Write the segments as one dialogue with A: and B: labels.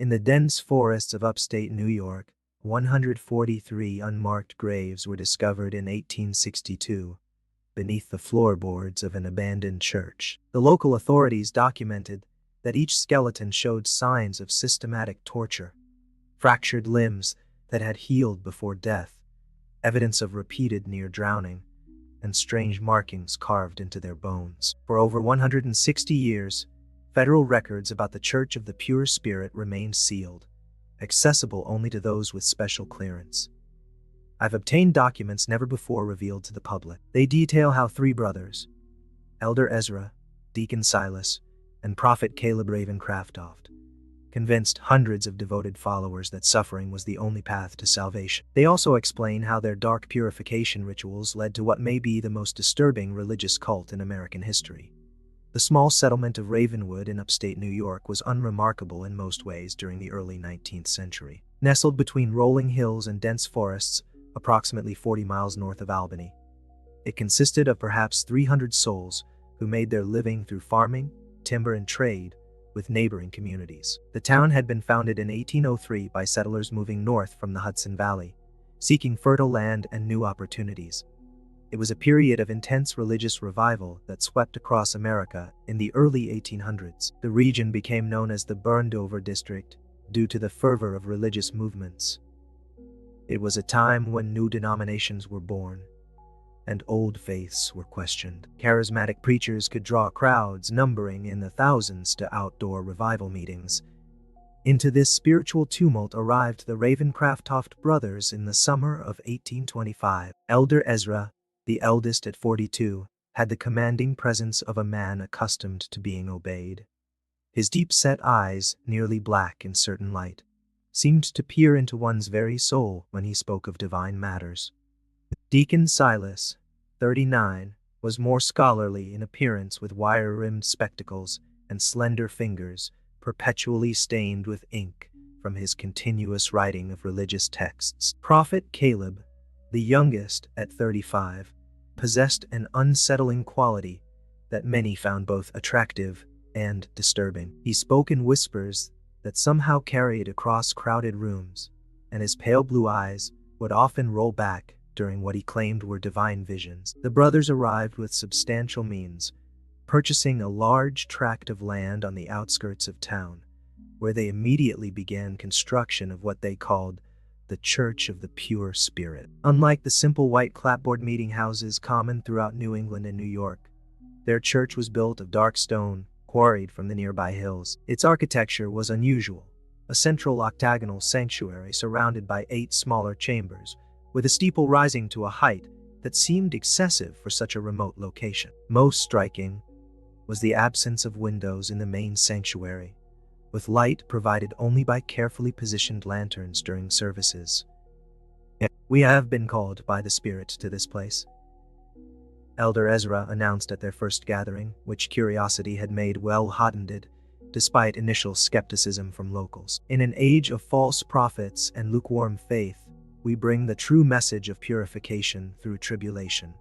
A: In the dense forests of upstate New York, 143 unmarked graves were discovered in 1862 beneath the floorboards of an abandoned church. The local authorities documented that each skeleton showed signs of systematic torture, fractured limbs that had healed before death, evidence of repeated near drowning, and strange markings carved into their bones. For over 160 years, federal records about the Church of the Pure Spirit remained sealed, accessible only to those with special clearance. I've obtained documents never before revealed to the public. They detail how three brothers, Elder Ezra, Deacon Silas, and Prophet Caleb Ravencroft, convinced hundreds of devoted followers that suffering was the only path to salvation. They also explain how their dark purification rituals led to what may be the most disturbing religious cult in American history. The small settlement of Ravenwood in upstate New York was unremarkable in most ways during the early 19th century. Nestled between rolling hills and dense forests, approximately 40 miles north of Albany, it consisted of perhaps 300 souls who made their living through farming, timber, and trade with neighboring communities. The town had been founded in 1803 by settlers moving north from the Hudson Valley, seeking fertile land and new opportunities. It was a period of intense religious revival that swept across America in the early 1800s. The region became known as the Burned-Over District due to the fervor of religious movements. It was a time when new denominations were born and old faiths were questioned. Charismatic preachers could draw crowds numbering in the thousands to outdoor revival meetings. Into this spiritual tumult arrived the Ravencroft brothers in the summer of 1825. Elder Ezra, the eldest at 42, had the commanding presence of a man accustomed to being obeyed. His deep-set eyes, nearly black in certain light, seemed to peer into one's very soul when he spoke of divine matters. Deacon Silas, 39, was more scholarly in appearance with wire-rimmed spectacles and slender fingers perpetually stained with ink from his continuous writing of religious texts. Prophet Caleb, the youngest at 35, possessed an unsettling quality that many found both attractive and disturbing. He spoke in whispers that somehow carried across crowded rooms, and his pale blue eyes would often roll back during what he claimed were divine visions. The brothers arrived with substantial means, purchasing a large tract of land on the outskirts of town, where they immediately began construction of what they called the Church of the Pure Spirit. Unlike the simple white clapboard meeting houses common throughout New England and New York, their church was built of dark stone, quarried from the nearby hills. Its architecture was unusual, a central octagonal sanctuary surrounded by 8 smaller chambers, with a steeple rising to a height that seemed excessive for such a remote location. Most striking was the absence of windows in the main sanctuary, with light provided only by carefully positioned lanterns during services. "We have been called by the Spirit to this place," Elder Ezra announced at their first gathering, which curiosity had made well hotended, despite initial skepticism from locals. "In an age of false prophets and lukewarm faith, we bring the true message of purification through tribulation.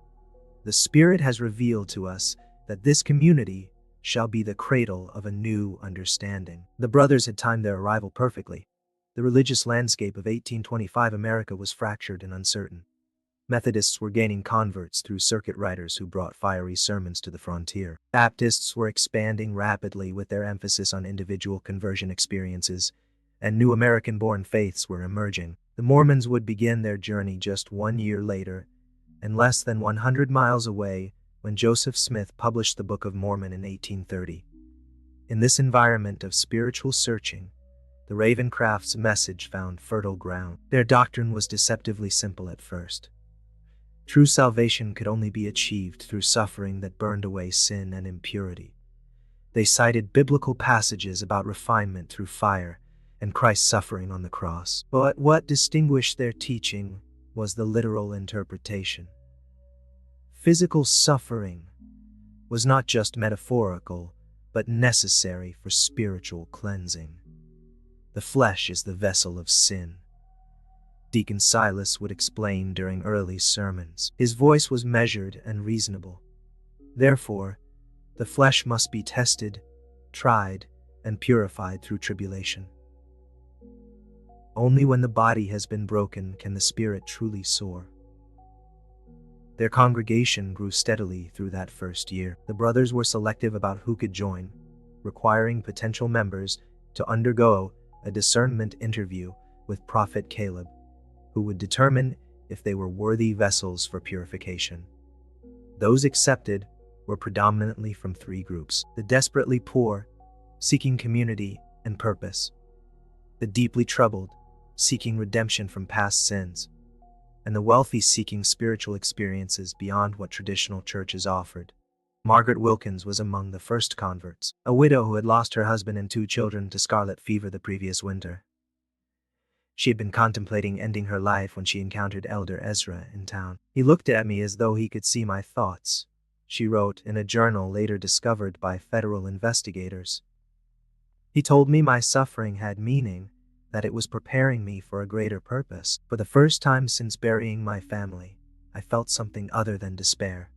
A: The Spirit has revealed to us that this community shall be the cradle of a new understanding." The brothers had timed their arrival perfectly. The religious landscape of 1825 America was fractured and uncertain. Methodists were gaining converts through circuit riders who brought fiery sermons to the frontier. Baptists were expanding rapidly with their emphasis on individual conversion experiences, and new American-born faiths were emerging. The Mormons would begin their journey just 1 year later, and less than 100 miles away, when Joseph Smith published the Book of Mormon in 1830. In this environment of spiritual searching, the Ravencrofts' message found fertile ground. Their doctrine was deceptively simple at first. True salvation could only be achieved through suffering that burned away sin and impurity. They cited biblical passages about refinement through fire and Christ's suffering on the cross. But what distinguished their teaching was the literal interpretation. Physical suffering was not just metaphorical, but necessary for spiritual cleansing. The flesh is the vessel of sin, Deacon Silas would explain during early sermons. His voice was measured and reasonable. Therefore, the flesh must be tested, tried, and purified through tribulation. Only when the body has been broken can the spirit truly soar. Their congregation grew steadily through that first year. The brothers were selective about who could join, requiring potential members to undergo a discernment interview with Prophet Caleb, who would determine if they were worthy vessels for purification. Those accepted were predominantly from three groups: the desperately poor, seeking community and purpose; the deeply troubled, seeking redemption from past sins; and the wealthy, seeking spiritual experiences beyond what traditional churches offered. Margaret Wilkins was among the first converts, a widow who had lost her husband and 2 children to scarlet fever the previous winter. She had been contemplating ending her life when she encountered Elder Ezra in town. "He looked at me as though he could see my thoughts," she wrote in a journal later discovered by federal investigators. "He told me my suffering had meaning, that it was preparing me for a greater purpose. For the first time since burying my family, I felt something other than despair."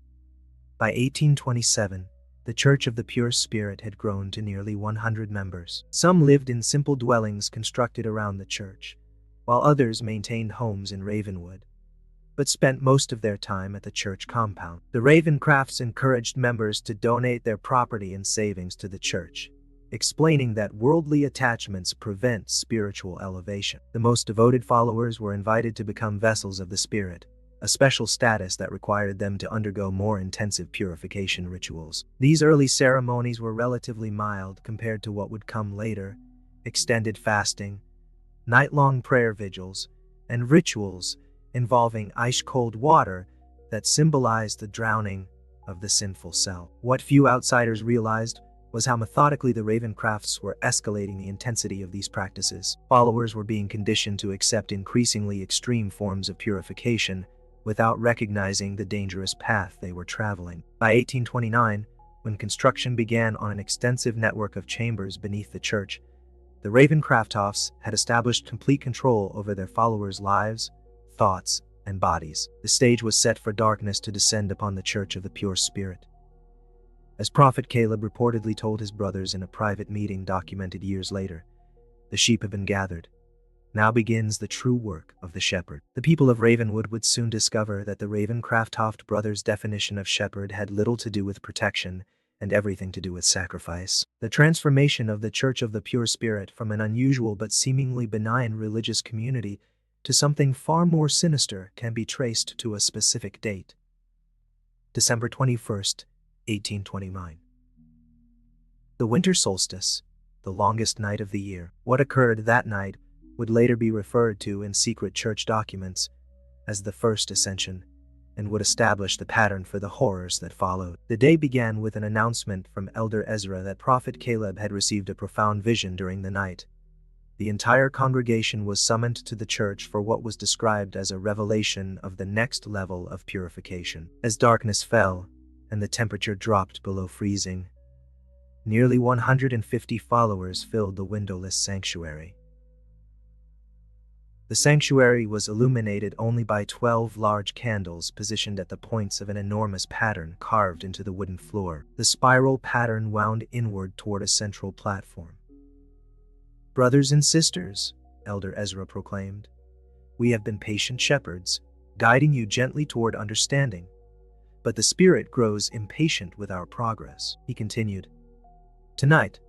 A: By 1827, the Church of the Pure Spirit had grown to nearly 100 members. Some lived in simple dwellings constructed around the church, while others maintained homes in Ravenwood, but spent most of their time at the church compound. The Ravencrofts encouraged members to donate their property and savings to the church, explaining that worldly attachments prevent spiritual elevation. The most devoted followers were invited to become vessels of the Spirit, a special status that required them to undergo more intensive purification rituals. These early ceremonies were relatively mild compared to what would come later: extended fasting, night-long prayer vigils, and rituals involving ice-cold water that symbolized the drowning of the sinful self. What few outsiders realized was how methodically the Ravencrofts were escalating the intensity of these practices. Followers were being conditioned to accept increasingly extreme forms of purification without recognizing the dangerous path they were traveling. By 1829, when construction began on an extensive network of chambers beneath the church, the Ravencrofts had established complete control over their followers' lives, thoughts, and bodies. The stage was set for darkness to descend upon the Church of the Pure Spirit. As Prophet Caleb reportedly told his brothers in a private meeting documented years later, "The sheep have been gathered. Now begins the true work of the shepherd." The people of Ravenwood would soon discover that the Ravencroft brothers' definition of shepherd had little to do with protection and everything to do with sacrifice. The transformation of the Church of the Pure Spirit from an unusual but seemingly benign religious community to something far more sinister can be traced to a specific date: December 21st, 1829. The winter solstice, the longest night of the year. What occurred that night would later be referred to in secret church documents as the First Ascension, and would establish the pattern for the horrors that followed. The day began with an announcement from Elder Ezra that Prophet Caleb had received a profound vision during the night. The entire congregation was summoned to the church for what was described as a revelation of the next level of purification. As darkness fell and the temperature dropped below freezing, nearly 150 followers filled the windowless sanctuary. The sanctuary was illuminated only by 12 large candles positioned at the points of an enormous pattern carved into the wooden floor. The spiral pattern wound inward toward a central platform. "Brothers and sisters," Elder Ezra proclaimed, "we have been patient shepherds, guiding you gently toward understanding. But the Spirit grows impatient with our progress." He continued, "Tonight,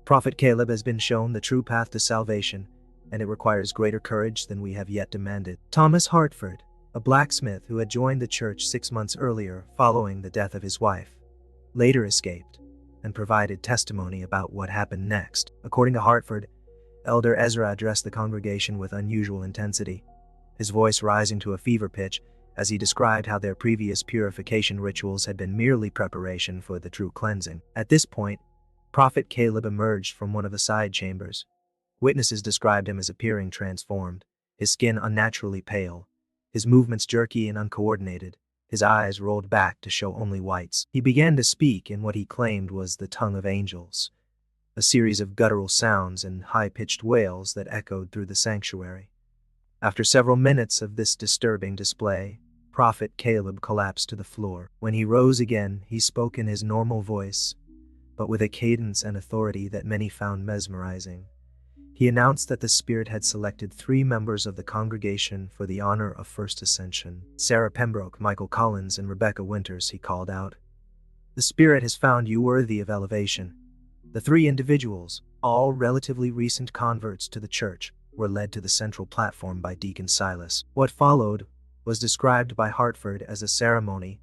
A: Prophet Caleb has been shown the true path to salvation, and it requires greater courage than we have yet demanded." Thomas Hartford, a blacksmith who had joined the church 6 months earlier following the death of his wife, later escaped and provided testimony about what happened next. According to Hartford, Elder Ezra addressed the congregation with unusual intensity, his voice rising to a fever pitch as he described how their previous purification rituals had been merely preparation for the true cleansing. At this point, Prophet Caleb emerged from one of the side chambers. Witnesses described him as appearing transformed, his skin unnaturally pale, his movements jerky and uncoordinated, his eyes rolled back to show only whites. He began to speak in what he claimed was the tongue of angels, a series of guttural sounds and high-pitched wails that echoed through the sanctuary. After several minutes of this disturbing display, Prophet Caleb collapsed to the floor. When he rose again, he spoke in his normal voice, but with a cadence and authority that many found mesmerizing. He announced that the Spirit had selected 3 members of the congregation for the honor of first ascension: Sarah Pembroke, Michael Collins, and Rebecca Winters. He called out, "The Spirit has found you worthy of elevation." The 3 individuals, all relatively recent converts to the church, were led to the central platform by Deacon Silas. What followed was described by Hartford as a ceremony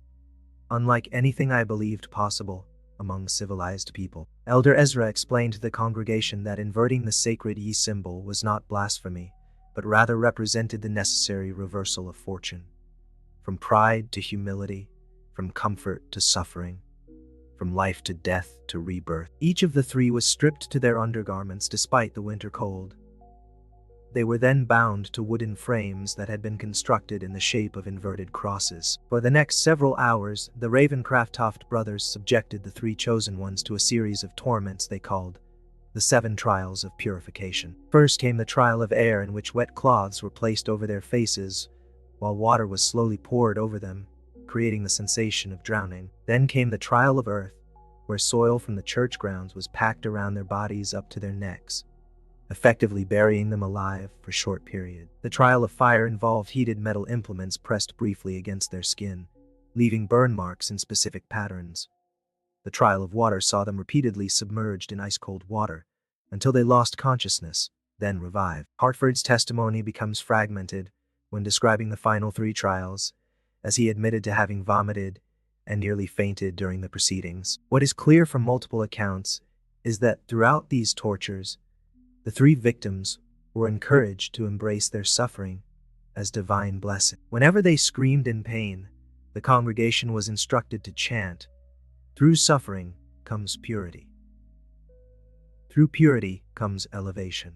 A: unlike anything I believed possible among civilized people. Elder Ezra explained to the congregation that inverting the sacred ye symbol was not blasphemy, but rather represented the necessary reversal of fortune. From pride to humility, from comfort to suffering, from life to death to rebirth. Each of the 3 was stripped to their undergarments despite the winter cold. They were then bound to wooden frames that had been constructed in the shape of inverted crosses. For the next several hours, the Ravencroft brothers subjected the 3 chosen ones to a series of torments they called the 7 trials of purification. First came the trial of air, in which wet cloths were placed over their faces while water was slowly poured over them, creating the sensation of drowning. Then came the trial of earth, where soil from the church grounds was packed around their bodies up to their necks, effectively burying them alive for a short period. The trial of fire involved heated metal implements pressed briefly against their skin, leaving burn marks in specific patterns. The trial of water saw them repeatedly submerged in ice-cold water until they lost consciousness, then revived. Hartford's testimony becomes fragmented when describing the final 3 trials, as he admitted to having vomited and nearly fainted during the proceedings. What is clear from multiple accounts is that throughout these tortures, the 3 victims were encouraged to embrace their suffering as divine blessing. Whenever they screamed in pain, the congregation was instructed to chant, "Through suffering comes purity. Through purity comes elevation."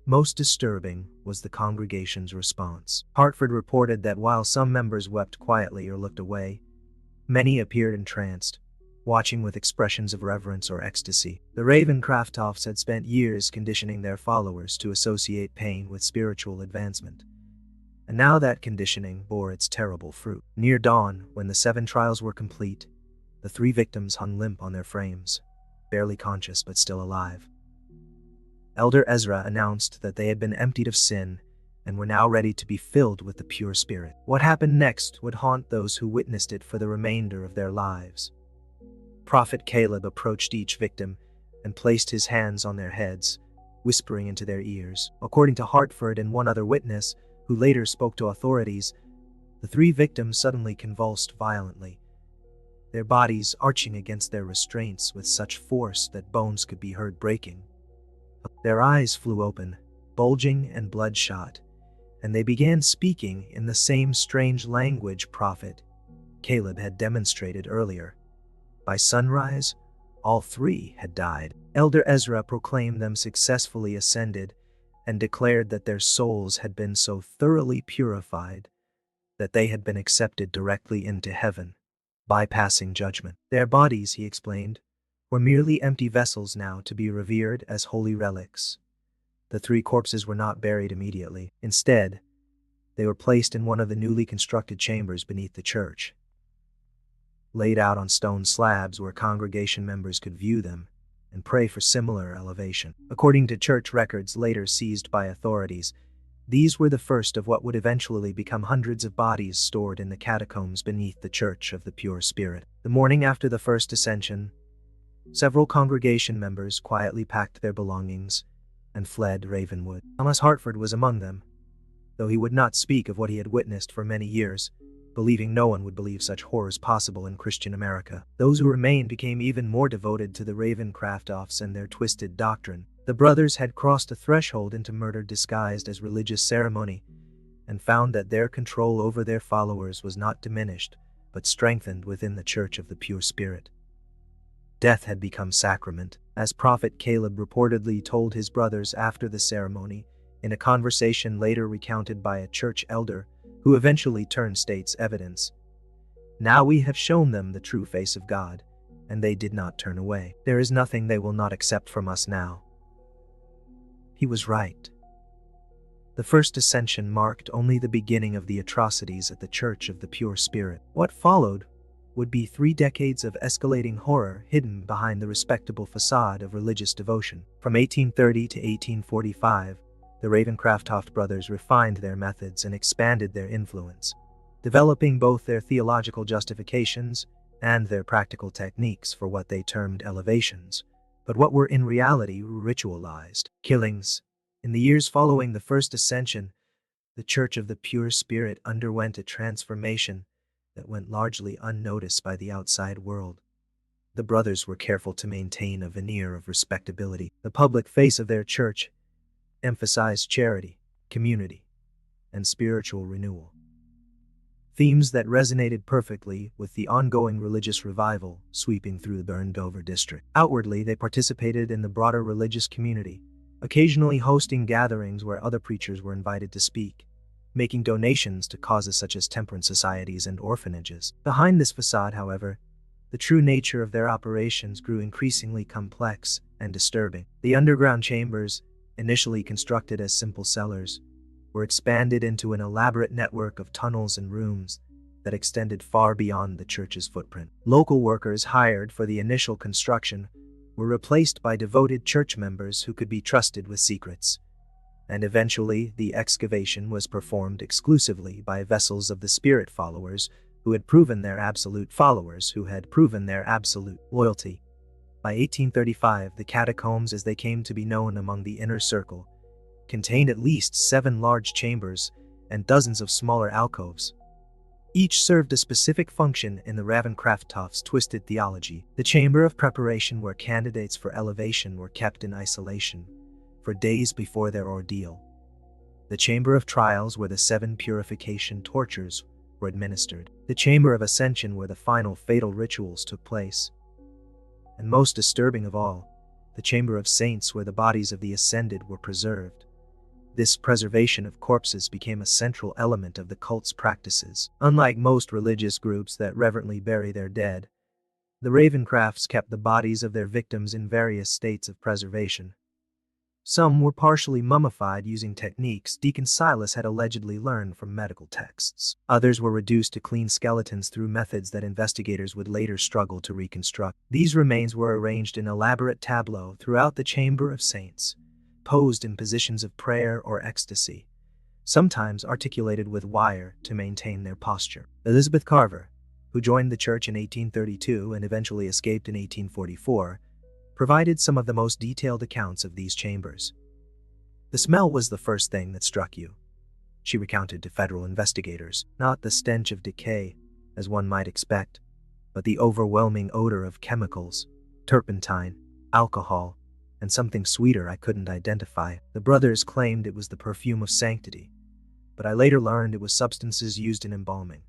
A: Most disturbing was the congregation's response. Hartford reported that while some members wept quietly or looked away, many appeared entranced, watching with expressions of reverence or ecstasy. The Ravencrofts had spent years conditioning their followers to associate pain with spiritual advancement, and now that conditioning bore its terrible fruit. Near dawn, when the 7 trials were complete, the 3 victims hung limp on their frames, barely conscious but still alive. Elder Ezra announced that they had been emptied of sin and were now ready to be filled with the pure Spirit. What happened next would haunt those who witnessed it for the remainder of their lives. Prophet Caleb approached each victim and placed his hands on their heads, whispering into their ears. According to Hartford and one other witness, who later spoke to authorities, the 3 victims suddenly convulsed violently, their bodies arching against their restraints with such force that bones could be heard breaking. Their eyes flew open, bulging and bloodshot, and they began speaking in the same strange language Prophet Caleb had demonstrated earlier. By sunrise, all 3 had died. Elder Ezra proclaimed them successfully ascended and declared that their souls had been so thoroughly purified that they had been accepted directly into heaven, bypassing judgment. Their bodies, he explained, were merely empty vessels now to be revered as holy relics. The 3 corpses were not buried immediately. Instead, they were placed in one of the newly constructed chambers beneath the church, laid out on stone slabs where congregation members could view them and pray for similar elevation. According to church records later seized by authorities, these were the first of what would eventually become hundreds of bodies stored in the catacombs beneath the Church of the Pure Spirit. The morning after the first ascension, several congregation members quietly packed their belongings and fled Ravenwood. Thomas Hartford was among them, though he would not speak of what he had witnessed for many years, believing no one would believe such horrors possible in Christian America. Those who remained became even more devoted to the Ravencrofts and their twisted doctrine. The brothers had crossed a threshold into murder disguised as religious ceremony, and found that their control over their followers was not diminished, but strengthened within the Church of the Pure Spirit. Death had become sacrament, as Prophet Caleb reportedly told his brothers after the ceremony, in a conversation later recounted by a church elder, who eventually turned state's evidence. "Now we have shown them the true face of God, and they did not turn away. There is nothing they will not accept from us now." He was right. The first ascension marked only the beginning of the atrocities at the Church of the Pure Spirit. What followed would be 3 decades of escalating horror hidden behind the respectable facade of religious devotion. From 1830 to 1845, the Ravencroft brothers refined their methods and expanded their influence, developing both their theological justifications and their practical techniques for what they termed elevations, but what were in reality ritualized killings. In the years following the First Ascension, the Church of the Pure Spirit underwent a transformation that went largely unnoticed by the outside world. The brothers were careful to maintain a veneer of respectability. The public face of their church emphasized charity, community, and spiritual renewal, themes that resonated perfectly with the ongoing religious revival sweeping through the burned-over district. Outwardly, they participated in the broader religious community, occasionally hosting gatherings where other preachers were invited to speak, making donations to causes such as temperance societies and orphanages. Behind this facade, however, the true nature of their operations grew increasingly complex and disturbing. The underground chambers, initially constructed as simple cellars, were expanded into an elaborate network of tunnels and rooms that extended far beyond the church's footprint. Local workers hired for the initial construction were replaced by devoted church members who could be trusted with secrets, and eventually the excavation was performed exclusively by vessels of the Spirit followers who had proven their absolute loyalty. By 1835, the catacombs, as they came to be known among the inner circle, contained at least 7 large chambers and dozens of smaller alcoves. Each served a specific function in the Ravencroft's twisted theology. The chamber of preparation, where candidates for elevation were kept in isolation for days before their ordeal. The chamber of trials, where the 7 purification tortures were administered. The chamber of ascension, where the final fatal rituals took place. And most disturbing of all, the chamber of saints, where the bodies of the ascended were preserved. This preservation of corpses became a central element of the cult's practices. Unlike most religious groups that reverently bury their dead, the Ravencrofts kept the bodies of their victims in various states of preservation. Some were partially mummified using techniques Deacon Silas had allegedly learned from medical texts. Others were reduced to clean skeletons through methods that investigators would later struggle to reconstruct. These remains were arranged in elaborate tableaux throughout the Chamber of Saints, posed in positions of prayer or ecstasy, sometimes articulated with wire to maintain their posture. Elizabeth Carver, who joined the church in 1832 and eventually escaped in 1844, provided some of the most detailed accounts of these chambers. "The smell was the first thing that struck you," she recounted to federal investigators. "Not the stench of decay, as one might expect, but the overwhelming odor of chemicals, turpentine, alcohol, and something sweeter I couldn't identify." The brothers claimed it was the perfume of sanctity, but I later learned it was substances used in embalming.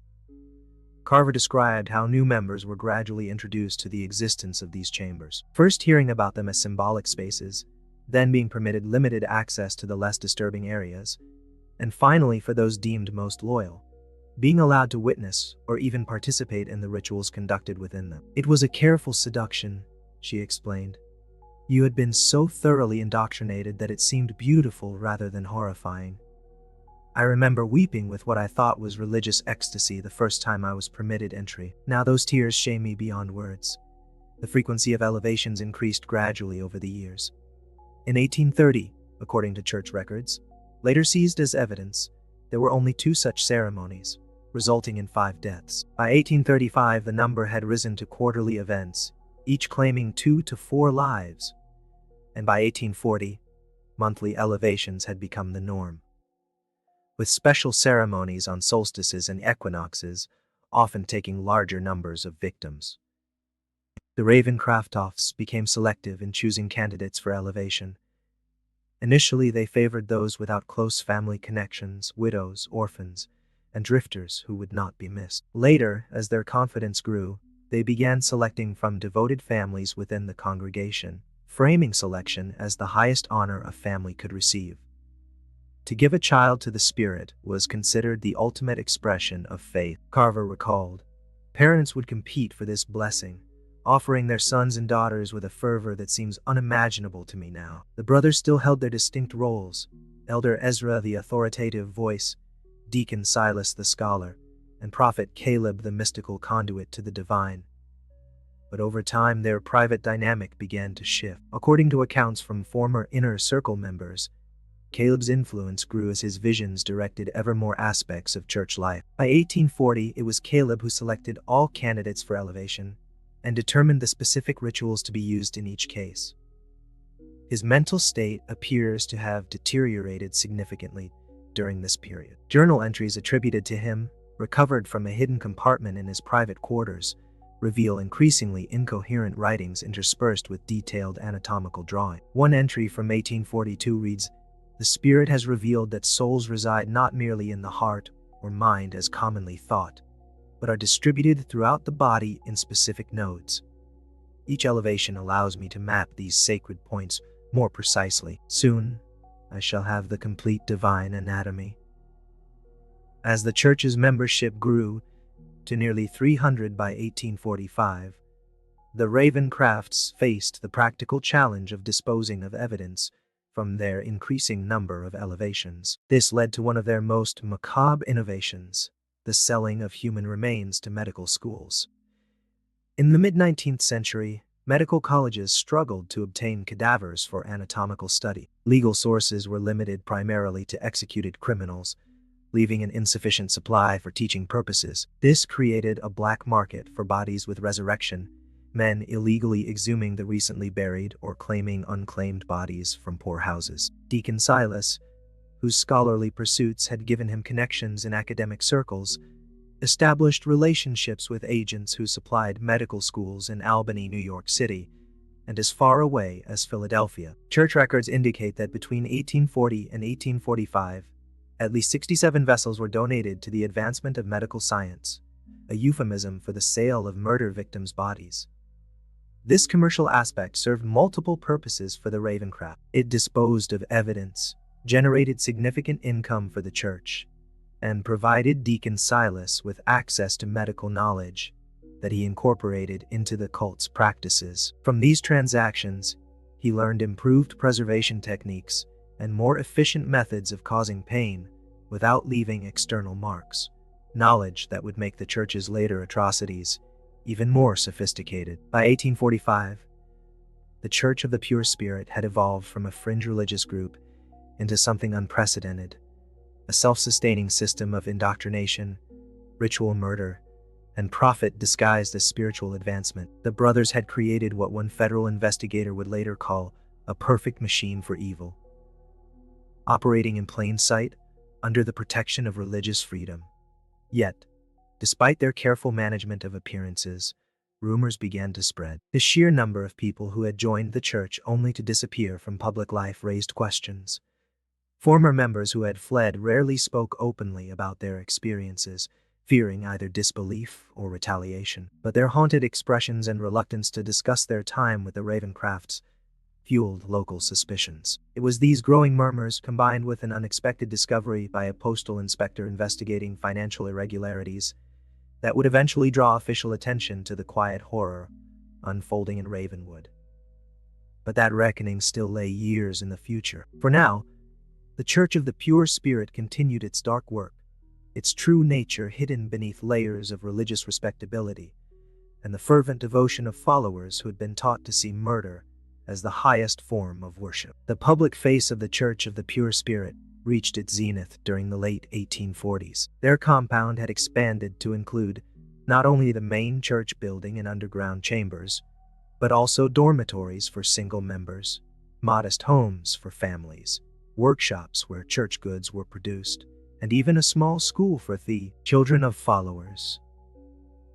A: Carver described how new members were gradually introduced to the existence of these chambers, first hearing about them as symbolic spaces, then being permitted limited access to the less disturbing areas, and finally, for those deemed most loyal, being allowed to witness or even participate in the rituals conducted within them. "It was a careful seduction," she explained. "You had been so thoroughly indoctrinated that it seemed beautiful rather than horrifying. I remember weeping with what I thought was religious ecstasy the first time I was permitted entry. Now those tears shame me beyond words." The frequency of elevations increased gradually over the years. In 1830, according to church records, later seized as evidence, there were only 2 such ceremonies, resulting in 5 deaths. By 1835, the number had risen to quarterly events, each claiming 2 to 4 lives, and by 1840, monthly elevations had become the norm, with special ceremonies on solstices and equinoxes, often taking larger numbers of victims. The Ravencrofts became selective in choosing candidates for elevation. Initially, they favored those without close family connections, widows, orphans, and drifters who would not be missed. Later, as their confidence grew, they began selecting from devoted families within the congregation, framing selection as the highest honor a family could receive. To give a child to the Spirit was considered the ultimate expression of faith, Carver recalled. Parents would compete for this blessing, offering their sons and daughters with a fervor that seems unimaginable to me now. The brothers still held their distinct roles: Elder Ezra, the authoritative voice; Deacon Silas, the scholar; and prophet Caleb the mystical conduit to the divine. But over time, their private dynamic began to shift. According to accounts from former inner circle members, Caleb's influence grew as his visions directed ever more aspects of church life. By 1840, it was Caleb who selected all candidates for elevation and determined the specific rituals to be used in each case. His mental state appears to have deteriorated significantly during this period. Journal entries attributed to him, recovered from a hidden compartment in his private quarters, reveal increasingly incoherent writings interspersed with detailed anatomical drawing. One entry from 1842 reads, "The Spirit has revealed that souls reside not merely in the heart or mind as commonly thought, but are distributed throughout the body in specific nodes. Each elevation allows me to map these sacred points more precisely. Soon, I shall have the complete divine anatomy." As the church's membership grew to nearly 300 by 1845, the Ravencrofts faced the practical challenge of disposing of evidence from their increasing number of elevations. This led to one of their most macabre innovations, the selling of human remains to medical schools. In the mid-19th century, medical colleges struggled to obtain cadavers for anatomical study. Legal sources were limited primarily to executed criminals, leaving an insufficient supply for teaching purposes. This created a black market for bodies with resurrection, men illegally exhuming the recently buried or claiming unclaimed bodies from poor houses. Deacon Silas, whose scholarly pursuits had given him connections in academic circles, established relationships with agents who supplied medical schools in Albany, New York City, and as far away as Philadelphia. Church records indicate that between 1840 and 1845, at least 67 vessels were donated to the advancement of medical science, a euphemism for the sale of murder victims' bodies. This commercial aspect served multiple purposes for the Ravencroft. It disposed of evidence, generated significant income for the church, and provided Deacon Silas with access to medical knowledge that he incorporated into the cult's practices. From these transactions, he learned improved preservation techniques and more efficient methods of causing pain without leaving external marks, knowledge that would make the church's later atrocities even more sophisticated. By 1845, the Church of the Pure Spirit had evolved from a fringe religious group into something unprecedented, a self-sustaining system of indoctrination, ritual murder, and profit disguised as spiritual advancement. The brothers had created what one federal investigator would later call a perfect machine for evil, operating in plain sight under the protection of religious freedom. Yet, despite their careful management of appearances, rumors began to spread. The sheer number of people who had joined the church only to disappear from public life raised questions. Former members who had fled rarely spoke openly about their experiences, fearing either disbelief or retaliation. But their haunted expressions and reluctance to discuss their time with the Ravencrofts fueled local suspicions. It was these growing murmurs, combined with an unexpected discovery by a postal inspector investigating financial irregularities, that would eventually draw official attention to the quiet horror unfolding in Ravenwood. But that reckoning still lay years in the future. For now, the Church of the Pure Spirit continued its dark work, its true nature hidden beneath layers of religious respectability, and the fervent devotion of followers who had been taught to see murder as the highest form of worship. The public face of the Church of the Pure Spirit reached its zenith during the late 1840s. Their compound had expanded to include not only the main church building and underground chambers, but also dormitories for single members, modest homes for families, workshops where church goods were produced, and even a small school for the children of followers.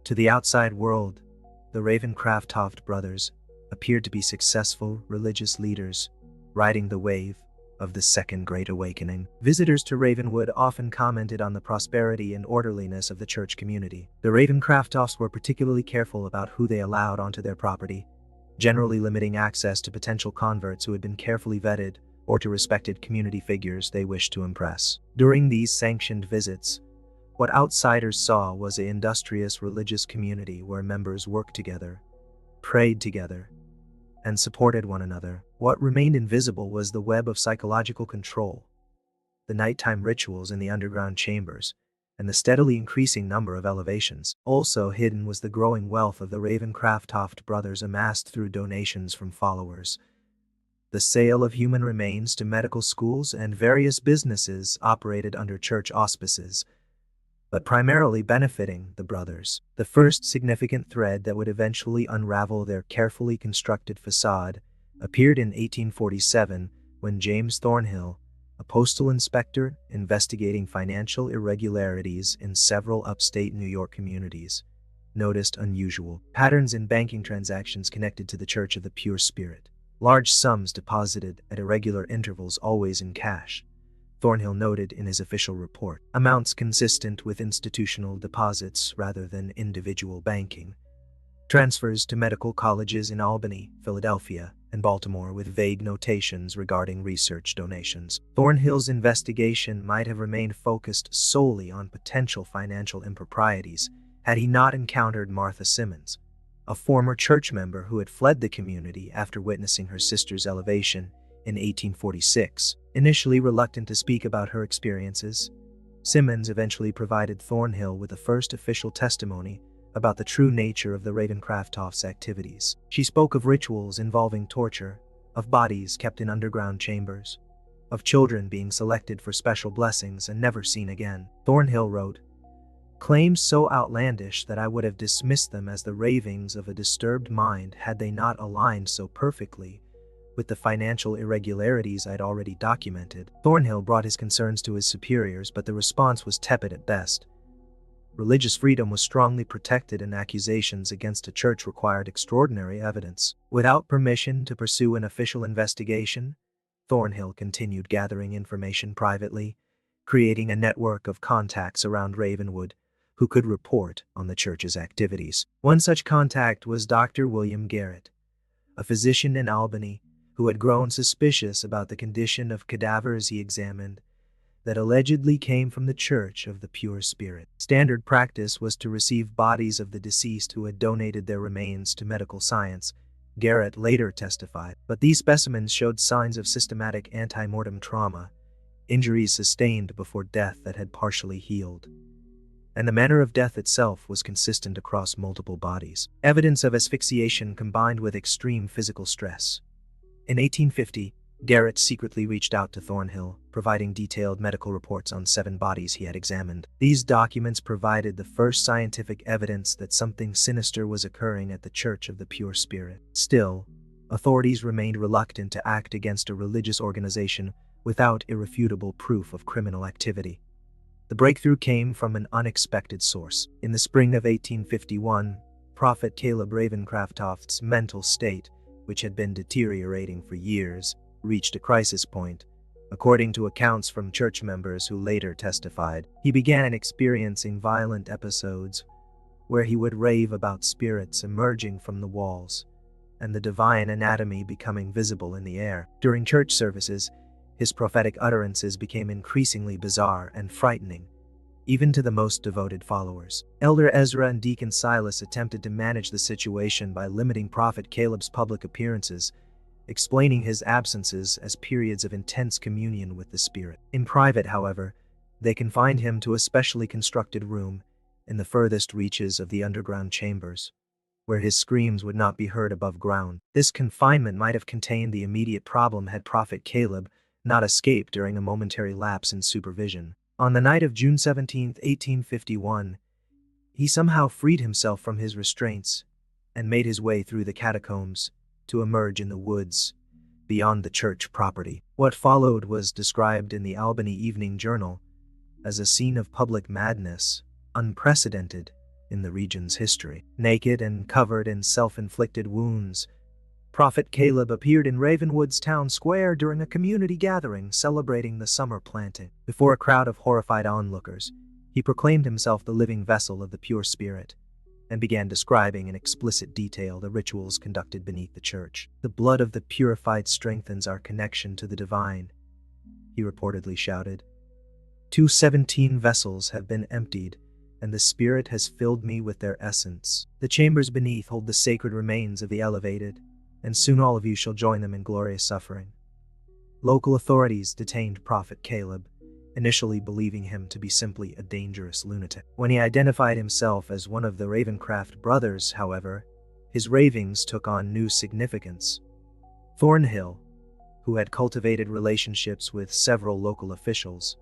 A: To the outside world, the Ravencroft brothers appeared to be successful religious leaders, riding the wave of the Second Great Awakening. Visitors to Ravenwood often commented on the prosperity and orderliness of the church community. The Ravencrofts were particularly careful about who they allowed onto their property, generally limiting access to potential converts who had been carefully vetted or to respected community figures they wished to impress. During these sanctioned visits, what outsiders saw was an industrious religious community where members worked together, prayed together, and supported one another. What remained invisible was the web of psychological control, the nighttime rituals in the underground chambers, and the steadily increasing number of elevations. Also hidden was the growing wealth of the Ravencroft brothers amassed through donations from followers, the sale of human remains to medical schools, and various businesses operated under church auspices, but primarily benefiting the brothers. The first significant thread that would eventually unravel their carefully constructed facade appeared in 1847 when James Thornhill, a postal inspector investigating financial irregularities in several upstate New York communities, noticed unusual patterns in banking transactions connected to the Church of the Pure Spirit. Large sums deposited at irregular intervals, always in cash, Thornhill noted in his official report. Amounts consistent with institutional deposits rather than individual banking. Transfers to medical colleges in Albany, Philadelphia, and Baltimore with vague notations regarding research donations. Thornhill's investigation might have remained focused solely on potential financial improprieties had he not encountered Martha Simmons, a former church member who had fled the community after witnessing her sister's elevation in 1846. Initially reluctant to speak about her experiences, Simmons eventually provided Thornhill with the first official testimony about the true nature of the Ravencroft's activities. She spoke of rituals involving torture, of bodies kept in underground chambers, of children being selected for special blessings and never seen again. Thornhill wrote, "Claims so outlandish that I would have dismissed them as the ravings of a disturbed mind had they not aligned so perfectly with the financial irregularities I'd already documented." Thornhill brought his concerns to his superiors, but the response was tepid at best. Religious freedom was strongly protected, and accusations against a church required extraordinary evidence. Without permission to pursue an official investigation, Thornhill continued gathering information privately, creating a network of contacts around Ravenwood who could report on the church's activities. One such contact was Dr. William Garrett, a physician in Albany who had grown suspicious about the condition of cadavers he examined that allegedly came from the Church of the Pure Spirit. Standard practice was to receive bodies of the deceased who had donated their remains to medical science, Garrett later testified, but these specimens showed signs of systematic anti-mortem trauma, injuries sustained before death that had partially healed, and the manner of death itself was consistent across multiple bodies. Evidence of asphyxiation combined with extreme physical stress. In 1850, Garrett secretly reached out to Thornhill, providing detailed medical reports on 7 bodies he had examined. These documents provided the first scientific evidence that something sinister was occurring at the Church of the Pure Spirit. Still, authorities remained reluctant to act against a religious organization without irrefutable proof of criminal activity. The breakthrough came from an unexpected source. In the spring of 1851, Prophet Caleb Ravencroft's mental state, which had been deteriorating for years, reached a crisis point. According to accounts from church members who later testified, he began experiencing violent episodes where he would rave about spirits emerging from the walls and the divine anatomy becoming visible in the air. During church services, his prophetic utterances became increasingly bizarre and frightening, even to the most devoted followers. Elder Ezra and Deacon Silas attempted to manage the situation by limiting Prophet Caleb's public appearances, explaining his absences as periods of intense communion with the Spirit. In private, however, they confined him to a specially constructed room in the furthest reaches of the underground chambers, where his screams would not be heard above ground. This confinement might have contained the immediate problem had Prophet Caleb not escaped during a momentary lapse in supervision. On the night of June 17, 1851, he somehow freed himself from his restraints and made his way through the catacombs to emerge in the woods beyond the church property. What followed was described in the Albany Evening Journal as a scene of public madness, unprecedented in the region's history. Naked and covered in self-inflicted wounds, Prophet Caleb appeared in Ravenwood's town square during a community gathering celebrating the summer planting. Before a crowd of horrified onlookers, he proclaimed himself the living vessel of the pure spirit and began describing in explicit detail the rituals conducted beneath the church. "The blood of the purified strengthens our connection to the divine," he reportedly shouted. "217 vessels have been emptied, and the Spirit has filled me with their essence. The chambers beneath hold the sacred remains of the elevated, and soon all of you shall join them in glorious suffering." Local authorities detained Prophet Caleb, initially believing him to be simply a dangerous lunatic. When he identified himself as one of the Ravencroft brothers, however, his ravings took on new significance. Thornhill, who had cultivated relationships with several local officials,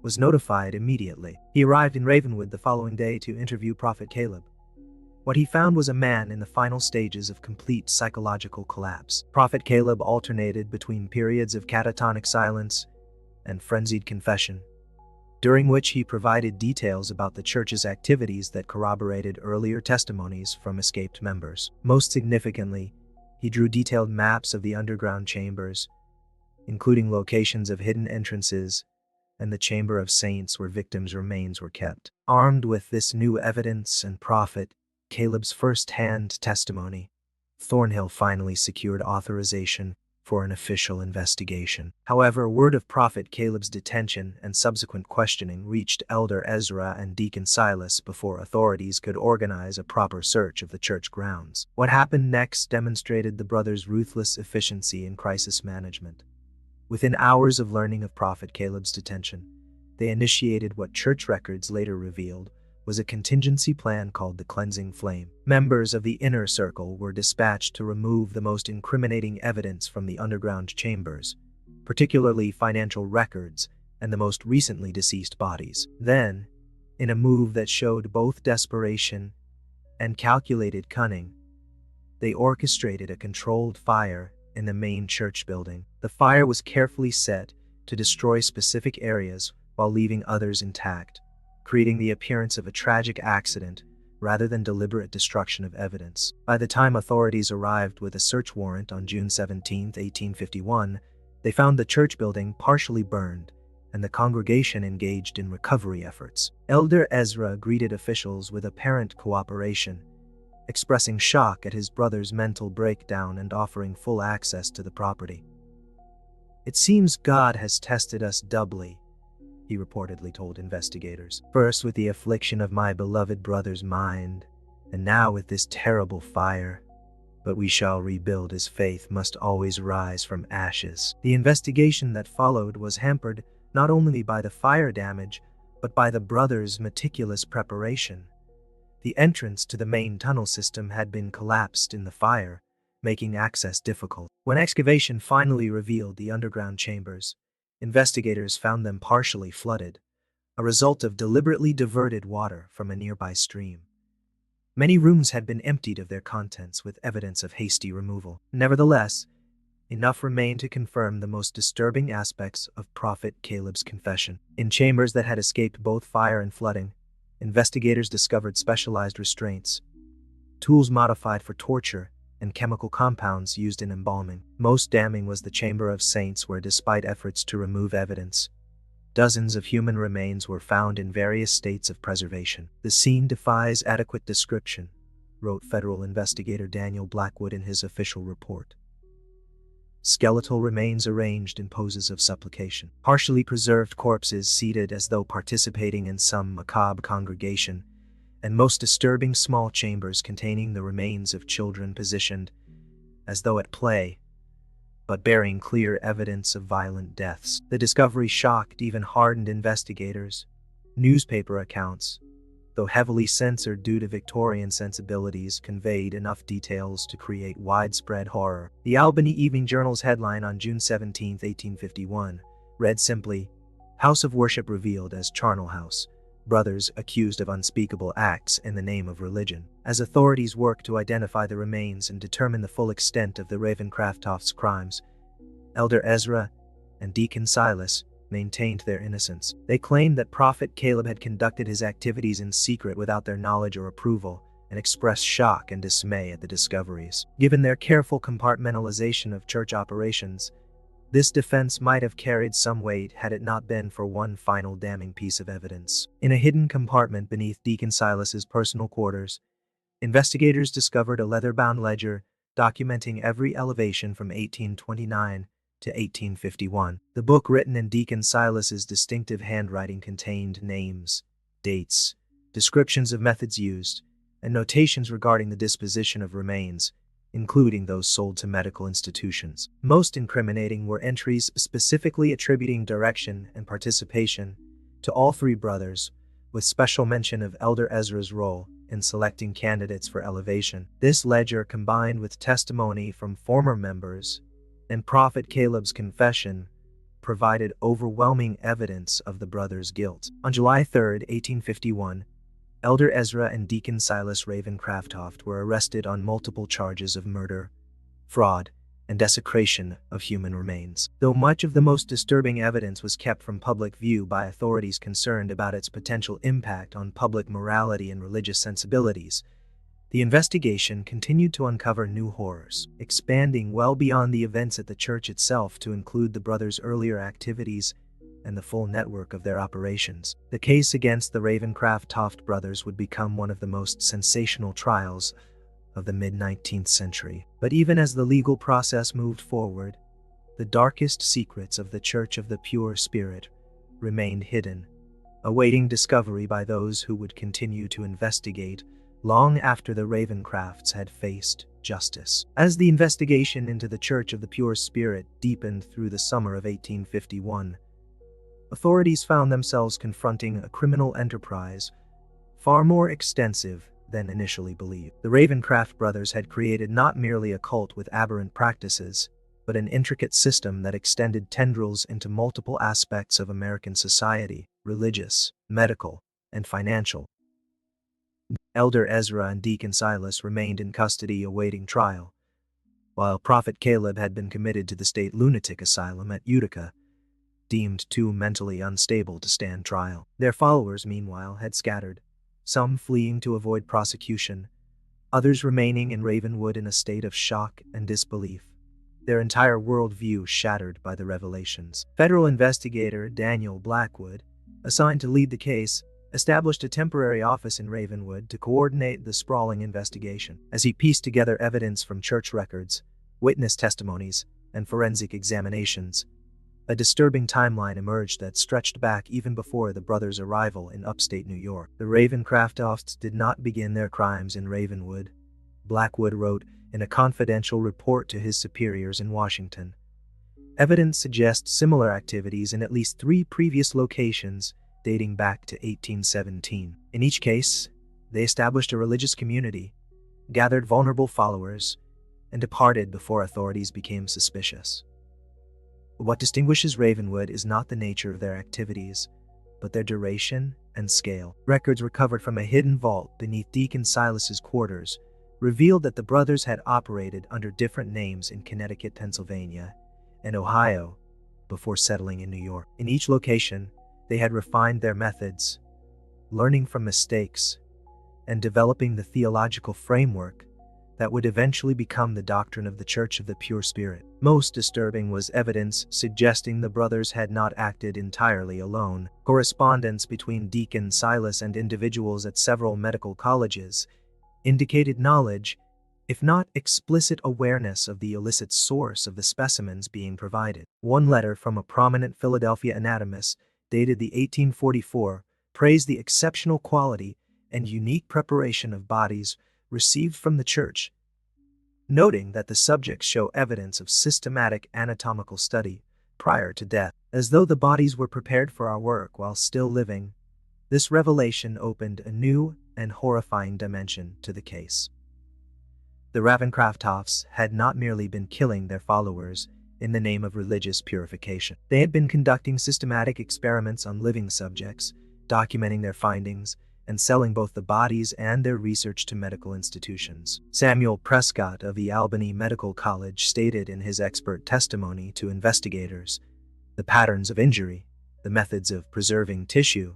A: was notified immediately. He arrived in Ravenwood the following day to interview Prophet Caleb. What he found was a man in the final stages of complete psychological collapse. Prophet Caleb alternated between periods of catatonic silence and frenzied confession, during which he provided details about the church's activities that corroborated earlier testimonies from escaped members. Most significantly, he drew detailed maps of the underground chambers, including locations of hidden entrances and the chamber of saints where victims' remains were kept. Armed with this new evidence and Prophet Caleb's first-hand testimony, Thornhill finally secured authorization for an official investigation. However, word of Prophet Caleb's detention and subsequent questioning reached Elder Ezra and Deacon Silas before authorities could organize a proper search of the church grounds. What happened next demonstrated the brothers' ruthless efficiency in crisis management. Within hours of learning of Prophet Caleb's detention, they initiated what church records later revealed was a contingency plan called the Cleansing Flame. Members of the inner circle were dispatched to remove the most incriminating evidence from the underground chambers, particularly financial records and the most recently deceased bodies. Then, in a move that showed both desperation and calculated cunning, they orchestrated a controlled fire in the main church building. The fire was carefully set to destroy specific areas while leaving others intact, creating the appearance of a tragic accident rather than deliberate destruction of evidence. By the time authorities arrived with a search warrant on June 17, 1851, they found the church building partially burned and the congregation engaged in recovery efforts. Elder Ezra greeted officials with apparent cooperation, expressing shock at his brother's mental breakdown and offering full access to the property. "It seems God has tested us doubly," he reportedly told investigators. "First with the affliction of my beloved brother's mind, and now with this terrible fire. But we shall rebuild as faith must always rise from ashes." The investigation that followed was hampered not only by the fire damage, but by the brothers' meticulous preparation. The entrance to the main tunnel system had been collapsed in the fire, making access difficult. When excavation finally revealed the underground chambers, investigators found them partially flooded, a result of deliberately diverted water from a nearby stream. Many rooms had been emptied of their contents with evidence of hasty removal. Nevertheless, enough remained to confirm the most disturbing aspects of Prophet Caleb's confession. In chambers that had escaped both fire and flooding, investigators discovered specialized restraints, tools modified for torture, and chemical compounds used in embalming. Most damning was the Chamber of Saints, where, despite efforts to remove evidence, dozens of human remains were found in various states of preservation. "The scene defies adequate description," wrote federal investigator Daniel Blackwood in his official report. "Skeletal remains arranged in poses of supplication. Partially preserved corpses seated as though participating in some macabre congregation, and most disturbing small chambers containing the remains of children positioned as though at play, but bearing clear evidence of violent deaths." The discovery shocked even hardened investigators. Newspaper accounts, though heavily censored due to Victorian sensibilities, conveyed enough details to create widespread horror. The Albany Evening Journal's headline on June 17, 1851, read simply, "House of Worship Revealed as Charnel House. Brothers accused of unspeakable acts in the name of religion." As authorities worked to identify the remains and determine the full extent of the Ravencrofts' crimes, Elder Ezra and Deacon Silas maintained their innocence. They claimed that Prophet Caleb had conducted his activities in secret without their knowledge or approval, and expressed shock and dismay at the discoveries. Given their careful compartmentalization of church operations, this defense might have carried some weight had it not been for one final damning piece of evidence. In a hidden compartment beneath Deacon Silas's personal quarters, investigators discovered a leather-bound ledger documenting every elevation from 1829 to 1851. The book, written in Deacon Silas's distinctive handwriting, contained names, dates, descriptions of methods used, and notations regarding the disposition of remains, including those sold to medical institutions. Most incriminating were entries specifically attributing direction and participation to all three brothers, with special mention of Elder Ezra's role in selecting candidates for elevation. This ledger, combined with testimony from former members and Prophet Caleb's confession, provided overwhelming evidence of the brothers' guilt. On July 3, 1851, Elder Ezra and Deacon Silas Ravencroft were arrested on multiple charges of murder, fraud, and desecration of human remains. Though much of the most disturbing evidence was kept from public view by authorities concerned about its potential impact on public morality and religious sensibilities, the investigation continued to uncover new horrors, expanding well beyond the events at the church itself to include the brothers' earlier activities and the full network of their operations. The case against the Ravencroft brothers would become one of the most sensational trials of the mid-19th century. But even as the legal process moved forward, the darkest secrets of the Church of the Pure Spirit remained hidden, awaiting discovery by those who would continue to investigate long after the Ravencrofts had faced justice. As the investigation into the Church of the Pure Spirit deepened through the summer of 1851, authorities found themselves confronting a criminal enterprise far more extensive than initially believed. The Ravencroft brothers had created not merely a cult with aberrant practices, but an intricate system that extended tendrils into multiple aspects of American society: religious, medical, and financial. Elder Ezra and Deacon Silas remained in custody awaiting trial, while Prophet Caleb had been committed to the state lunatic asylum at Utica, deemed too mentally unstable to stand trial. Their followers, meanwhile, had scattered, some fleeing to avoid prosecution, others remaining in Ravenwood in a state of shock and disbelief, their entire worldview shattered by the revelations. Federal investigator Daniel Blackwood, assigned to lead the case, established a temporary office in Ravenwood to coordinate the sprawling investigation. As he pieced together evidence from church records, witness testimonies, and forensic examinations, a disturbing timeline emerged that stretched back even before the brothers' arrival in upstate New York. The Ravencrofts did not begin their crimes in Ravenwood, Blackwood wrote in a confidential report to his superiors in Washington. Evidence suggests similar activities in at least 3 previous locations dating back to 1817. In each case, they established a religious community, gathered vulnerable followers, and departed before authorities became suspicious. What distinguishes Ravenwood is not the nature of their activities, but their duration and scale. Records recovered from a hidden vault beneath Deacon Silas's quarters revealed that the brothers had operated under different names in Connecticut, Pennsylvania, and Ohio before settling in New York. In each location, they had refined their methods, learning from mistakes, and developing the theological framework that would eventually become the doctrine of the Church of the Pure Spirit. Most disturbing was evidence suggesting the brothers had not acted entirely alone. Correspondence between Deacon Silas and individuals at several medical colleges indicated knowledge, if not explicit awareness, of the illicit source of the specimens being provided. One letter from a prominent Philadelphia anatomist, dated the 1844, praised the exceptional quality and unique preparation of bodies received from the church, noting that the subjects show evidence of systematic anatomical study prior to death. As though the bodies were prepared for our work while still living, this revelation opened a new and horrifying dimension to the case. The Ravencrofts had not merely been killing their followers in the name of religious purification. They had been conducting systematic experiments on living subjects, documenting their findings, and selling both the bodies and their research to medical institutions. Samuel Prescott of the Albany Medical College stated in his expert testimony to investigators, "The patterns of injury, the methods of preserving tissue,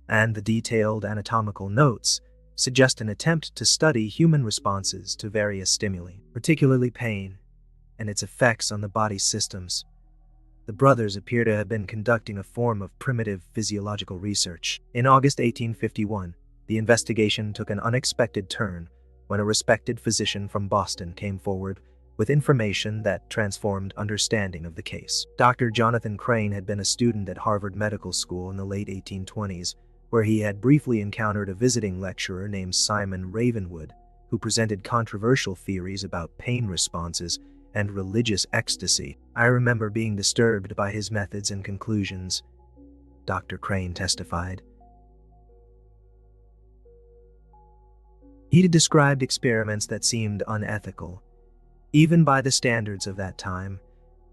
A: and the detailed anatomical notes suggest an attempt to study human responses to various stimuli, particularly pain, and its effects on the body's systems." The brothers appear to have been conducting a form of primitive physiological research. In August 1851, the investigation took an unexpected turn when a respected physician from Boston came forward with information that transformed understanding of the case. Dr. Jonathan Crane had been a student at Harvard Medical School in the late 1820s, where he had briefly encountered a visiting lecturer named Simon Ravenwood, who presented controversial theories about pain responses and religious ecstasy. I remember being disturbed by his methods and conclusions, Dr. Crane testified. He described experiments that seemed unethical, even by the standards of that time,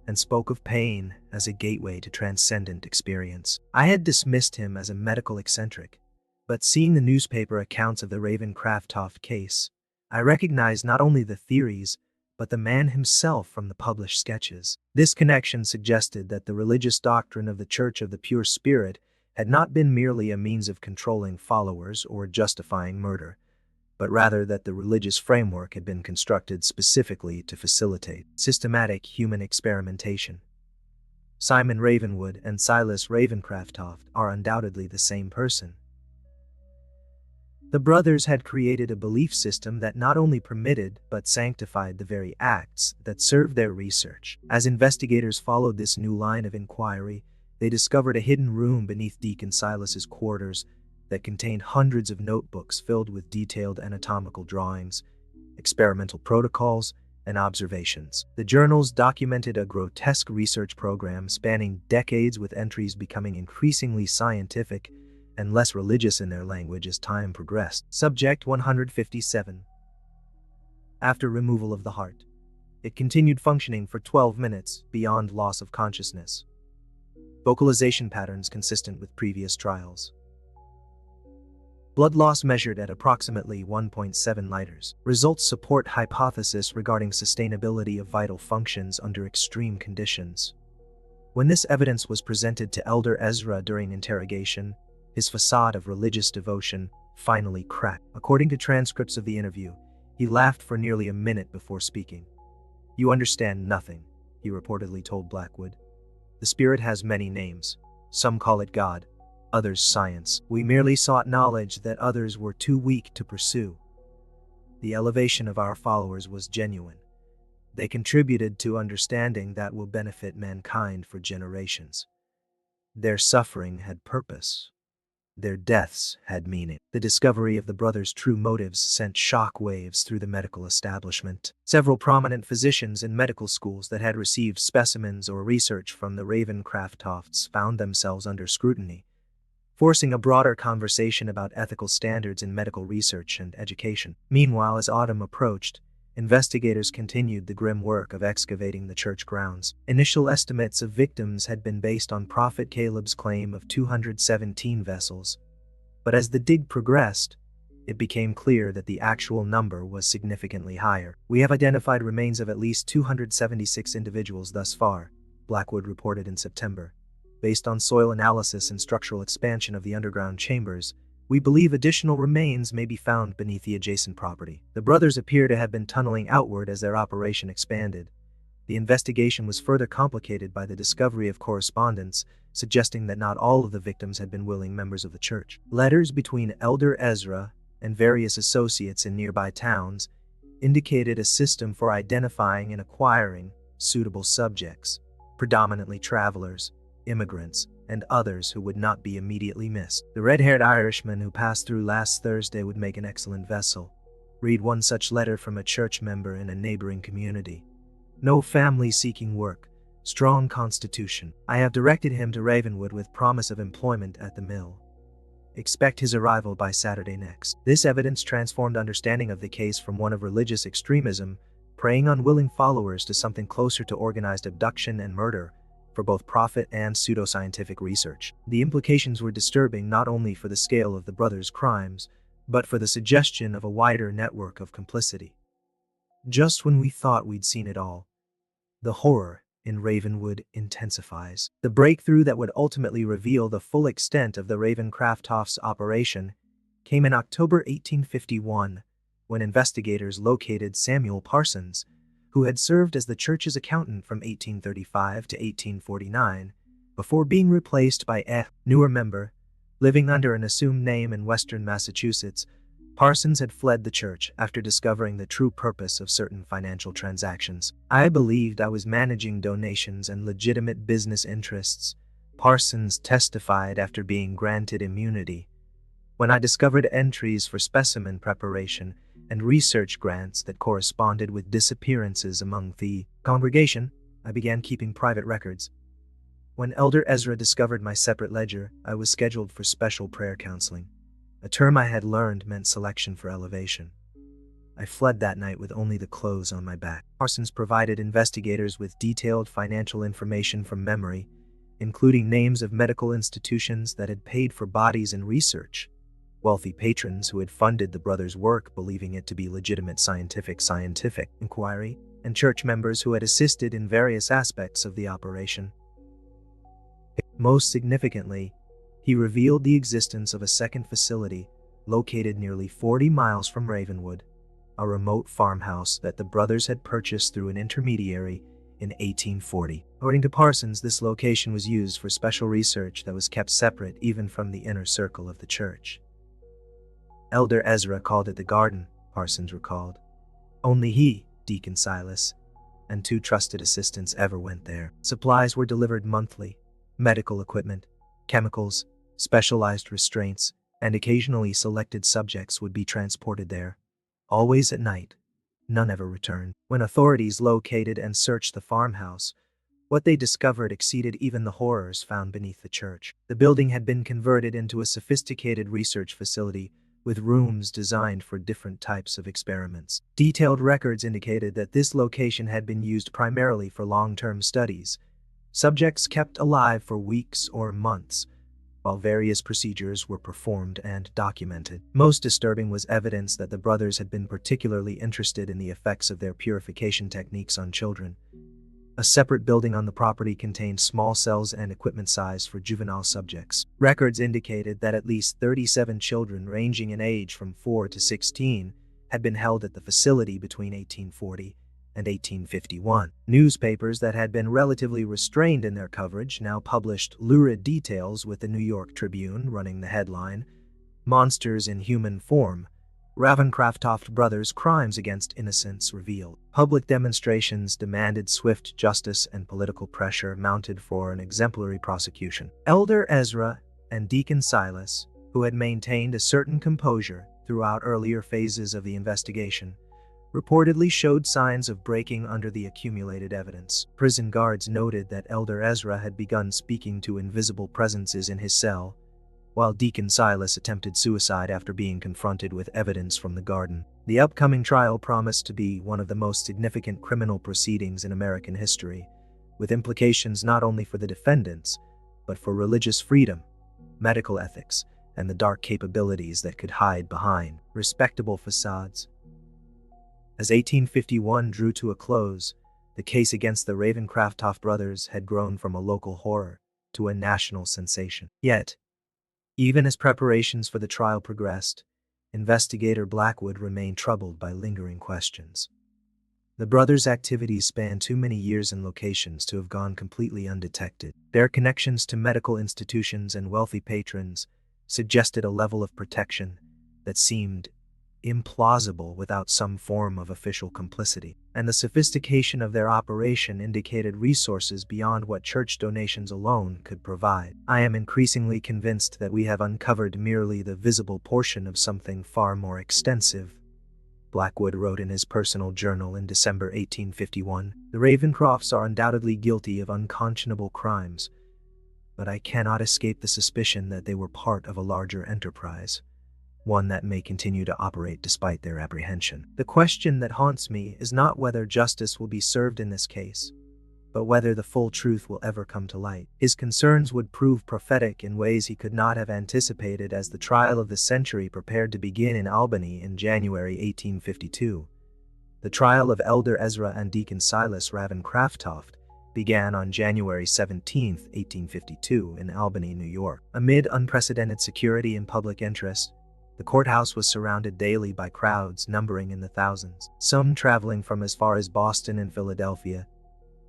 A: and spoke of pain as a gateway to transcendent experience. I had dismissed him as a medical eccentric, but seeing the newspaper accounts of the Ravencroft case, I recognized not only the theories, but the man himself from the published sketches. This connection suggested that the religious doctrine of the Church of the Pure Spirit had not been merely a means of controlling followers or justifying murder, but rather that the religious framework had been constructed specifically to facilitate systematic human experimentation. Simon Ravenwood and Silas Ravencroft are undoubtedly the same person. The brothers had created a belief system that not only permitted but sanctified the very acts that served their research. As investigators followed this new line of inquiry, they discovered a hidden room beneath Deacon Silas's quarters that contained hundreds of notebooks filled with detailed anatomical drawings, experimental protocols, and observations. The journals documented a grotesque research program spanning decades, with entries becoming increasingly scientific and less religious in their language as time progressed. Subject 157. After removal of the heart, it continued functioning for 12 minutes beyond loss of consciousness. Vocalization patterns consistent with previous trials. Blood loss measured at approximately 1.7 liters. Results support hypothesis regarding sustainability of vital functions under extreme conditions. When this evidence was presented to Elder Ezra during interrogation, his facade of religious devotion finally cracked. According to transcripts of the interview, he laughed for nearly a minute before speaking. "You understand nothing," he reportedly told Blackwood. "The spirit has many names. Some call it God, others science. We merely sought knowledge that others were too weak to pursue." The elevation of our followers was genuine. They contributed to understanding that will benefit mankind for generations. Their suffering had purpose. Their deaths had meaning. The discovery of the brothers' true motives sent shock waves through the medical establishment. Several prominent physicians in medical schools that had received specimens or research from the Ravencrofts found themselves under scrutiny, forcing a broader conversation about ethical standards in medical research and education. Meanwhile, as autumn approached, investigators continued the grim work of excavating the church grounds. Initial estimates of victims had been based on Prophet Caleb's claim of 217 vessels, but as the dig progressed, it became clear that the actual number was significantly higher. "We have identified remains of at least 276 individuals thus far," Blackwood reported in September. "Based on soil analysis and structural expansion of the underground chambers, we believe additional remains may be found beneath the adjacent property." The brothers appear to have been tunneling outward as their operation expanded. The investigation was further complicated by the discovery of correspondence suggesting that not all of the victims had been willing members of the church. Letters between Elder Ezra and various associates in nearby towns indicated a system for identifying and acquiring suitable subjects, predominantly travelers, immigrants, and others who would not be immediately missed. "The red-haired Irishman who passed through last Thursday would make an excellent vessel." Read one such letter from a church member in a neighboring community. "No family seeking work. Strong constitution. I have directed him to Ravenwood with promise of employment at the mill. Expect his arrival by Saturday next." This evidence transformed understanding of the case from one of religious extremism, preying on willing followers, to something closer to organized abduction and murder for both profit and pseudoscientific research. The implications were disturbing not only for the scale of the brothers' crimes, but for the suggestion of a wider network of complicity. Just when we thought we'd seen it all, the horror in Ravenwood intensifies. The breakthrough that would ultimately reveal the full extent of the Ravencroft's operation came in October 1851, when investigators located Samuel Parsons, who had served as the church's accountant from 1835 to 1849, before being replaced by a newer member. Living under an assumed name in western Massachusetts, Parsons had fled the church after discovering the true purpose of certain financial transactions. "I believed I was managing donations and legitimate business interests," Parsons testified after being granted immunity. "When I discovered entries for specimen preparation, and research grants that corresponded with disappearances among the congregation. I began keeping private records. When Elder Ezra discovered my separate ledger, I was scheduled for special prayer counseling. A term I had learned meant selection for elevation. I fled that night with only the clothes on my back. Parsons provided investigators with detailed financial information from memory, including names of medical institutions that had paid for bodies and research, wealthy patrons who had funded the brothers' work believing it to be legitimate scientific inquiry, and church members who had assisted in various aspects of the operation. Most significantly, he revealed the existence of a second facility located nearly 40 miles from Ravenwood, a remote farmhouse that the brothers had purchased through an intermediary in 1840. According to Parsons, this location was used for special research that was kept separate even from the inner circle of the church. Elder Ezra called it the garden, Parsons recalled. Only he, Deacon Silas, and 2 trusted assistants ever went there. Supplies were delivered monthly: medical equipment, chemicals, specialized restraints, and occasionally selected subjects would be transported there. Always at night. None ever returned. When authorities located and searched the farmhouse, what they discovered exceeded even the horrors found beneath the church. The building had been converted into a sophisticated research facility with rooms designed for different types of experiments. Detailed records indicated that this location had been used primarily for long-term studies, subjects kept alive for weeks or months, while various procedures were performed and documented. Most disturbing was evidence that the brothers had been particularly interested in the effects of their purification techniques on children. A separate building on the property contained small cells and equipment size for juvenile subjects. Records indicated that at least 37 children ranging in age from 4 to 16 had been held at the facility between 1840 and 1851. Newspapers that had been relatively restrained in their coverage now published lurid details, with the New York Tribune running the headline, "Monsters in Human Form, Ravencroft Brothers' Crimes Against Innocents Revealed." Public demonstrations demanded swift justice, and political pressure mounted for an exemplary prosecution. Elder Ezra and Deacon Silas, who had maintained a certain composure throughout earlier phases of the investigation, reportedly showed signs of breaking under the accumulated evidence. Prison guards noted that Elder Ezra had begun speaking to invisible presences in his cell, while Deacon Silas attempted suicide after being confronted with evidence from the garden. The upcoming trial promised to be one of the most significant criminal proceedings in American history, with implications not only for the defendants, but for religious freedom, medical ethics, and the dark capabilities that could hide behind respectable facades. As 1851 drew to a close, the case against the Ravencroft brothers had grown from a local horror to a national sensation. Yet, even as preparations for the trial progressed, investigator Blackwood remained troubled by lingering questions. The brothers' activities spanned too many years and locations to have gone completely undetected. Their connections to medical institutions and wealthy patrons suggested a level of protection that seemed implausible without some form of official complicity, and the sophistication of their operation indicated resources beyond what church donations alone could provide. "I am increasingly convinced that we have uncovered merely the visible portion of something far more extensive," Blackwood wrote in his personal journal in December 1851. "The Ravencrofts are undoubtedly guilty of unconscionable crimes, but I cannot escape the suspicion that they were part of a larger enterprise, one that may continue to operate despite their apprehension. The question that haunts me is not whether justice will be served in this case, but whether the full truth will ever come to light." His concerns would prove prophetic in ways he could not have anticipated as the trial of the century prepared to begin in Albany in January 1852. The trial of Elder Ezra and Deacon Silas Ravencroft began on January 17, 1852 in Albany, New York. Amid unprecedented security and public interest, the courthouse was surrounded daily by crowds numbering in the thousands, some traveling from as far as Boston and Philadelphia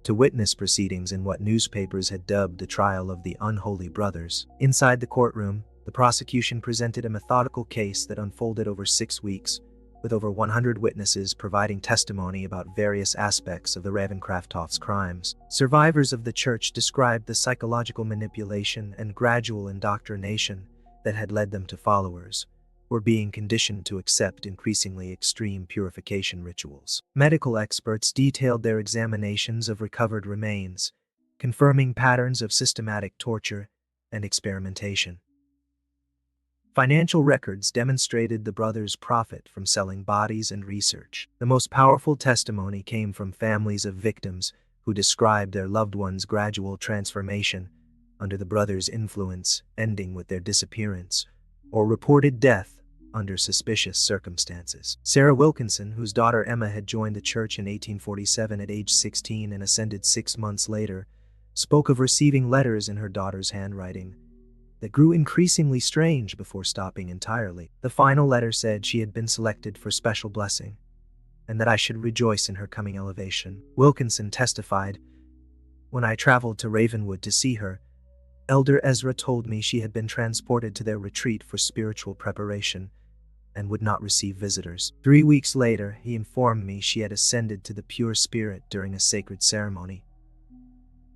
A: to witness proceedings in what newspapers had dubbed the trial of the unholy brothers. Inside the courtroom, the prosecution presented a methodical case that unfolded over 6 weeks, with over 100 witnesses providing testimony about various aspects of the Ravencrofts' crimes. Survivors of the church described the psychological manipulation and gradual indoctrination that had led them to followers, were being conditioned to accept increasingly extreme purification rituals. Medical experts detailed their examinations of recovered remains, confirming patterns of systematic torture and experimentation. Financial records demonstrated the brothers' profit from selling bodies and research. The most powerful testimony came from families of victims who described their loved ones' gradual transformation under the brothers' influence, ending with their disappearance, or reported death under suspicious circumstances. Sarah Wilkinson, whose daughter Emma had joined the church in 1847 at age 16 and ascended 6 months later, spoke of receiving letters in her daughter's handwriting that grew increasingly strange before stopping entirely. The final letter said she had been selected for special blessing, and that I should rejoice in her coming elevation. Wilkinson testified, "When I traveled to Ravenwood to see her, Elder Ezra told me she had been transported to their retreat for spiritual preparation and would not receive visitors. 3 weeks later, he informed me she had ascended to the pure spirit during a sacred ceremony.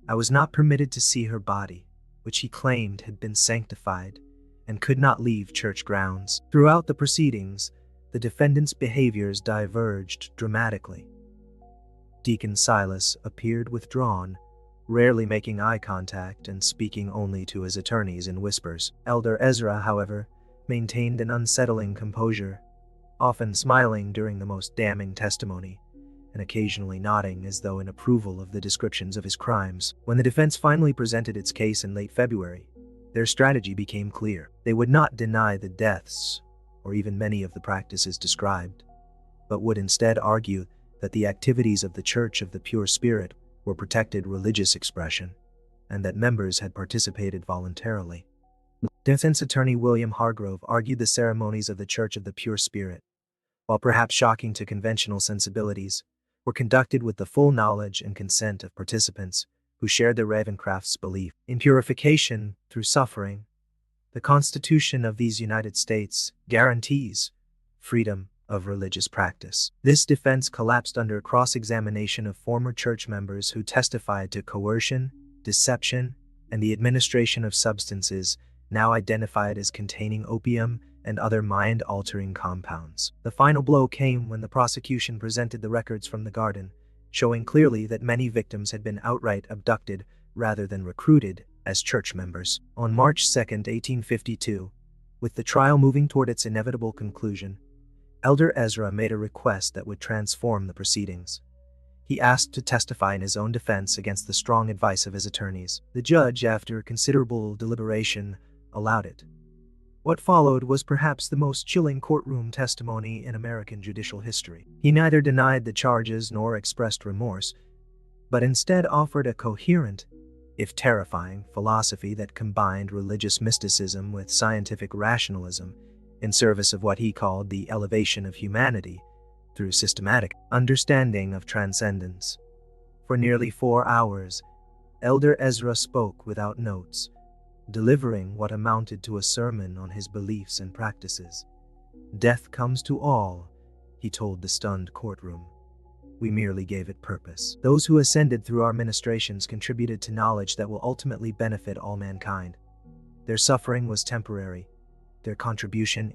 A: I was not permitted to see her body, which he claimed had been sanctified, and could not leave church grounds." Throughout the proceedings, the defendants' behaviors diverged dramatically. Deacon Silas appeared withdrawn, rarely making eye contact and speaking only to his attorneys in whispers. Elder Ezra, however, maintained an unsettling composure, often smiling during the most damning testimony, and occasionally nodding as though in approval of the descriptions of his crimes. When the defense finally presented its case in late February, their strategy became clear. They would not deny the deaths, or even many of the practices described, but would instead argue that the activities of the Church of the Pure Spirit were protected religious expression, and that members had participated voluntarily. Defense attorney William Hargrove argued the ceremonies of the Church of the Pure Spirit, while perhaps shocking to conventional sensibilities, were conducted with the full knowledge and consent of participants who shared the Ravencroft's belief in purification through suffering. The Constitution of these United States guarantees freedom of religious practice. This defense collapsed under cross-examination of former church members who testified to coercion, deception, and the administration of substances now identified as containing opium and other mind-altering compounds. The final blow came when the prosecution presented the records from the garden, showing clearly that many victims had been outright abducted rather than recruited as church members. On March 2, 1852, with the trial moving toward its inevitable conclusion, Elder Ezra made a request that would transform the proceedings. He asked to testify in his own defense against the strong advice of his attorneys. The judge, after considerable deliberation, allowed it. What followed was perhaps the most chilling courtroom testimony in American judicial history. He neither denied the charges nor expressed remorse, but instead offered a coherent, if terrifying, philosophy that combined religious mysticism with scientific rationalism in service of what he called the elevation of humanity through systematic understanding of transcendence. For nearly 4 hours, Elder Ezra spoke without notes, delivering what amounted to a sermon on his beliefs and practices. "Death comes to all," he told the stunned courtroom. "We merely gave it purpose. Those who ascended through our ministrations contributed to knowledge that will ultimately benefit all mankind. Their suffering was temporary, their contribution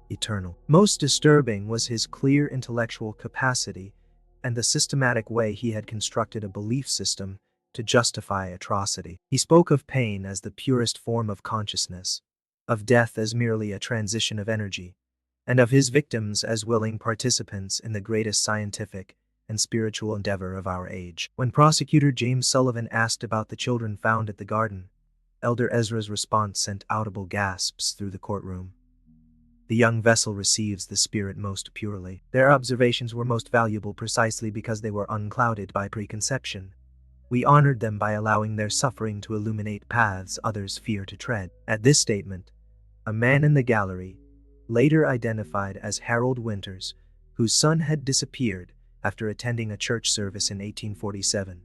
A: eternal." Most disturbing was his clear intellectual capacity and the systematic way he had constructed a belief system to justify atrocity. He spoke of pain as the purest form of consciousness, of death as merely a transition of energy, and of his victims as willing participants in the greatest scientific and spiritual endeavor of our age. When prosecutor James Sullivan asked about the children found at the garden, Elder Ezra's response sent audible gasps through the courtroom. "The young vessel receives the Spirit most purely." Their observations were most valuable precisely because they were unclouded by preconception. "We honored them by allowing their suffering to illuminate paths others fear to tread." At this statement, a man in the gallery, later identified as Harold Winters, whose son had disappeared after attending a church service in 1847,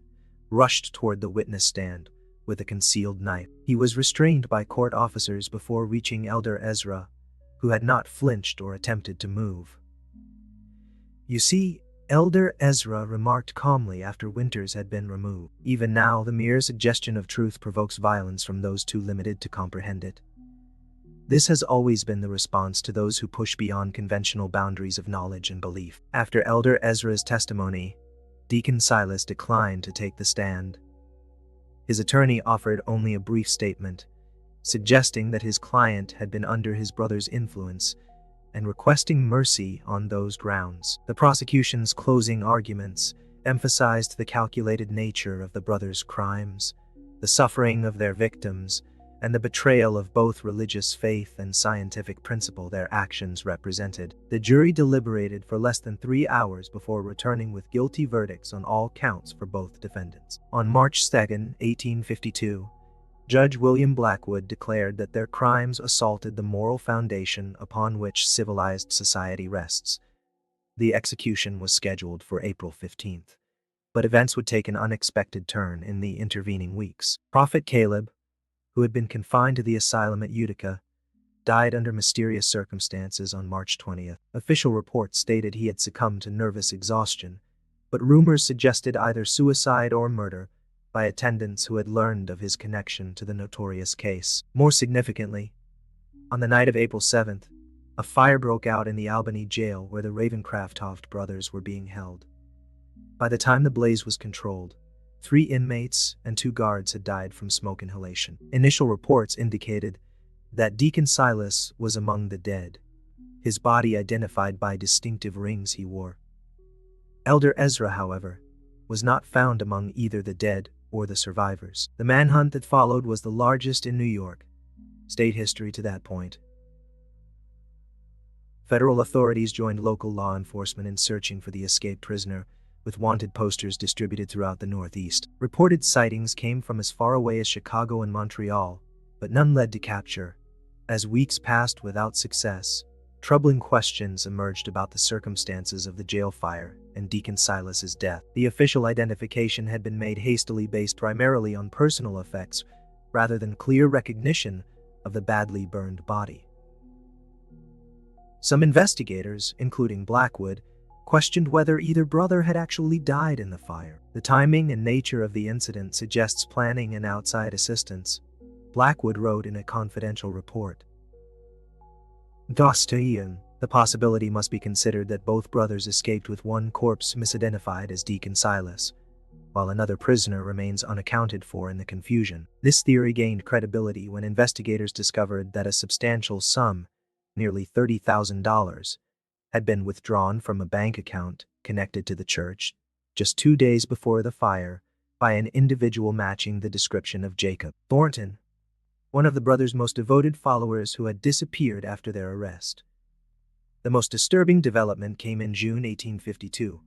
A: rushed toward the witness stand with a concealed knife. He was restrained by court officers before reaching Elder Ezra, who had not flinched or attempted to move. "You see," Elder Ezra remarked calmly after Winters had been removed, "even now the mere suggestion of truth provokes violence from those too limited to comprehend it. This has always been the response to those who push beyond conventional boundaries of knowledge and belief. After Elder Ezra's testimony, Deacon Silas declined to take the stand. His attorney offered only a brief statement, suggesting that his client had been under his brother's influence and requesting mercy on those grounds. The prosecution's closing arguments emphasized the calculated nature of the brothers' crimes, the suffering of their victims, and the betrayal of both religious faith and scientific principle their actions represented. The jury deliberated for less than 3 hours before returning with guilty verdicts on all counts for both defendants. On March 2, 1852, Judge William Blackwood declared that their crimes assaulted the moral foundation upon which civilized society rests. The execution was scheduled for April 15th, but events would take an unexpected turn in the intervening weeks. Prophet Caleb, who had been confined to the asylum at Utica, died under mysterious circumstances on March 20th. Official reports stated he had succumbed to nervous exhaustion, but rumors suggested either suicide or murder by attendants who had learned of his connection to the notorious case. More significantly, on the night of April 7th, a fire broke out in the Albany jail where the Ravencroft brothers were being held. By the time the blaze was controlled, 3 inmates and 2 guards had died from smoke inhalation. Initial reports indicated that Deacon Silas was among the dead, his body identified by distinctive rings he wore. Elder Ezra, however, was not found among either the dead or the survivors. The manhunt that followed was the largest in New York state history to that point. Federal authorities joined local law enforcement in searching for the escaped prisoner, with wanted posters distributed throughout the Northeast. Reported sightings came from as far away as Chicago and Montreal, but none led to capture. As weeks passed without success, troubling questions emerged about the circumstances of the jail fire and Deacon Silas's death. The official identification had been made hastily based primarily on personal effects rather than clear recognition of the badly burned body. Some investigators, including Blackwood, questioned whether either brother had actually died in the fire. The timing and nature of the incident suggests planning and outside assistance, Blackwood wrote in a confidential report. The possibility must be considered that both brothers escaped with one corpse misidentified as Deacon Silas, while another prisoner remains unaccounted for in the confusion. This theory gained credibility when investigators discovered that a substantial sum, nearly $30,000, had been withdrawn from a bank account connected to the church just 2 days before the fire by an individual matching the description of Jacob Thornton, one of the brothers' most devoted followers who had disappeared after their arrest. The most disturbing development came in June 1852,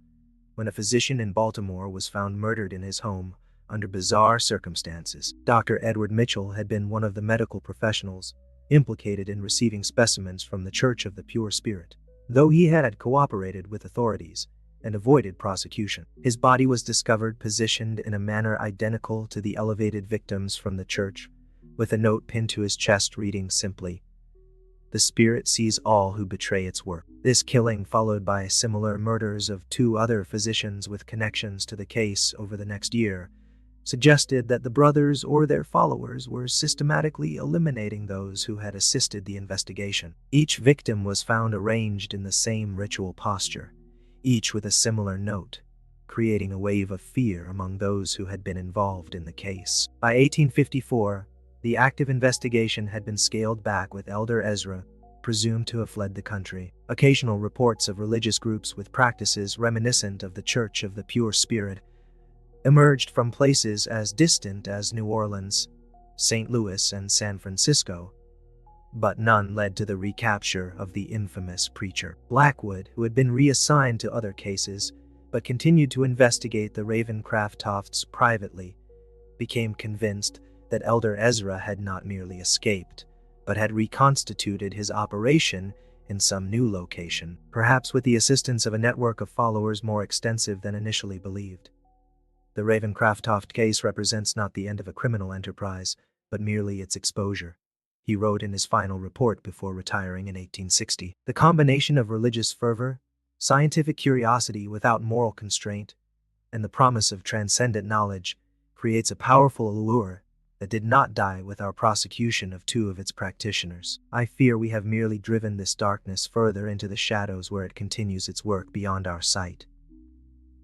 A: when a physician in Baltimore was found murdered in his home under bizarre circumstances. Dr. Edward Mitchell had been one of the medical professionals implicated in receiving specimens from the Church of the Pure Spirit. Though he had cooperated with authorities and avoided prosecution, his body was discovered positioned in a manner identical to the elevated victims from the church, with a note pinned to his chest reading simply, "The Spirit sees all who betray its work." This killing, followed by similar murders of 2 other physicians with connections to the case over the next year, suggested that the brothers or their followers were systematically eliminating those who had assisted the investigation. Each victim was found arranged in the same ritual posture, each with a similar note, creating a wave of fear among those who had been involved in the case. By 1854, the active investigation had been scaled back, with Elder Ezra presumed to have fled the country. Occasional reports of religious groups with practices reminiscent of the Church of the Pure Spirit emerged from places as distant as New Orleans, St. Louis, and San Francisco, but none led to the recapture of the infamous preacher. Blackwood, who had been reassigned to other cases but continued to investigate the Ravencrofts privately, became convinced that Elder Ezra had not merely escaped, but had reconstituted his operation in some new location, perhaps with the assistance of a network of followers more extensive than initially believed. The Ravencroft case represents not the end of a criminal enterprise, but merely its exposure, he wrote in his final report before retiring in 1860. The combination of religious fervor, scientific curiosity without moral constraint, and the promise of transcendent knowledge creates a powerful allure that did not die with our prosecution of 2 of its practitioners. I fear we have merely driven this darkness further into the shadows where it continues its work beyond our sight.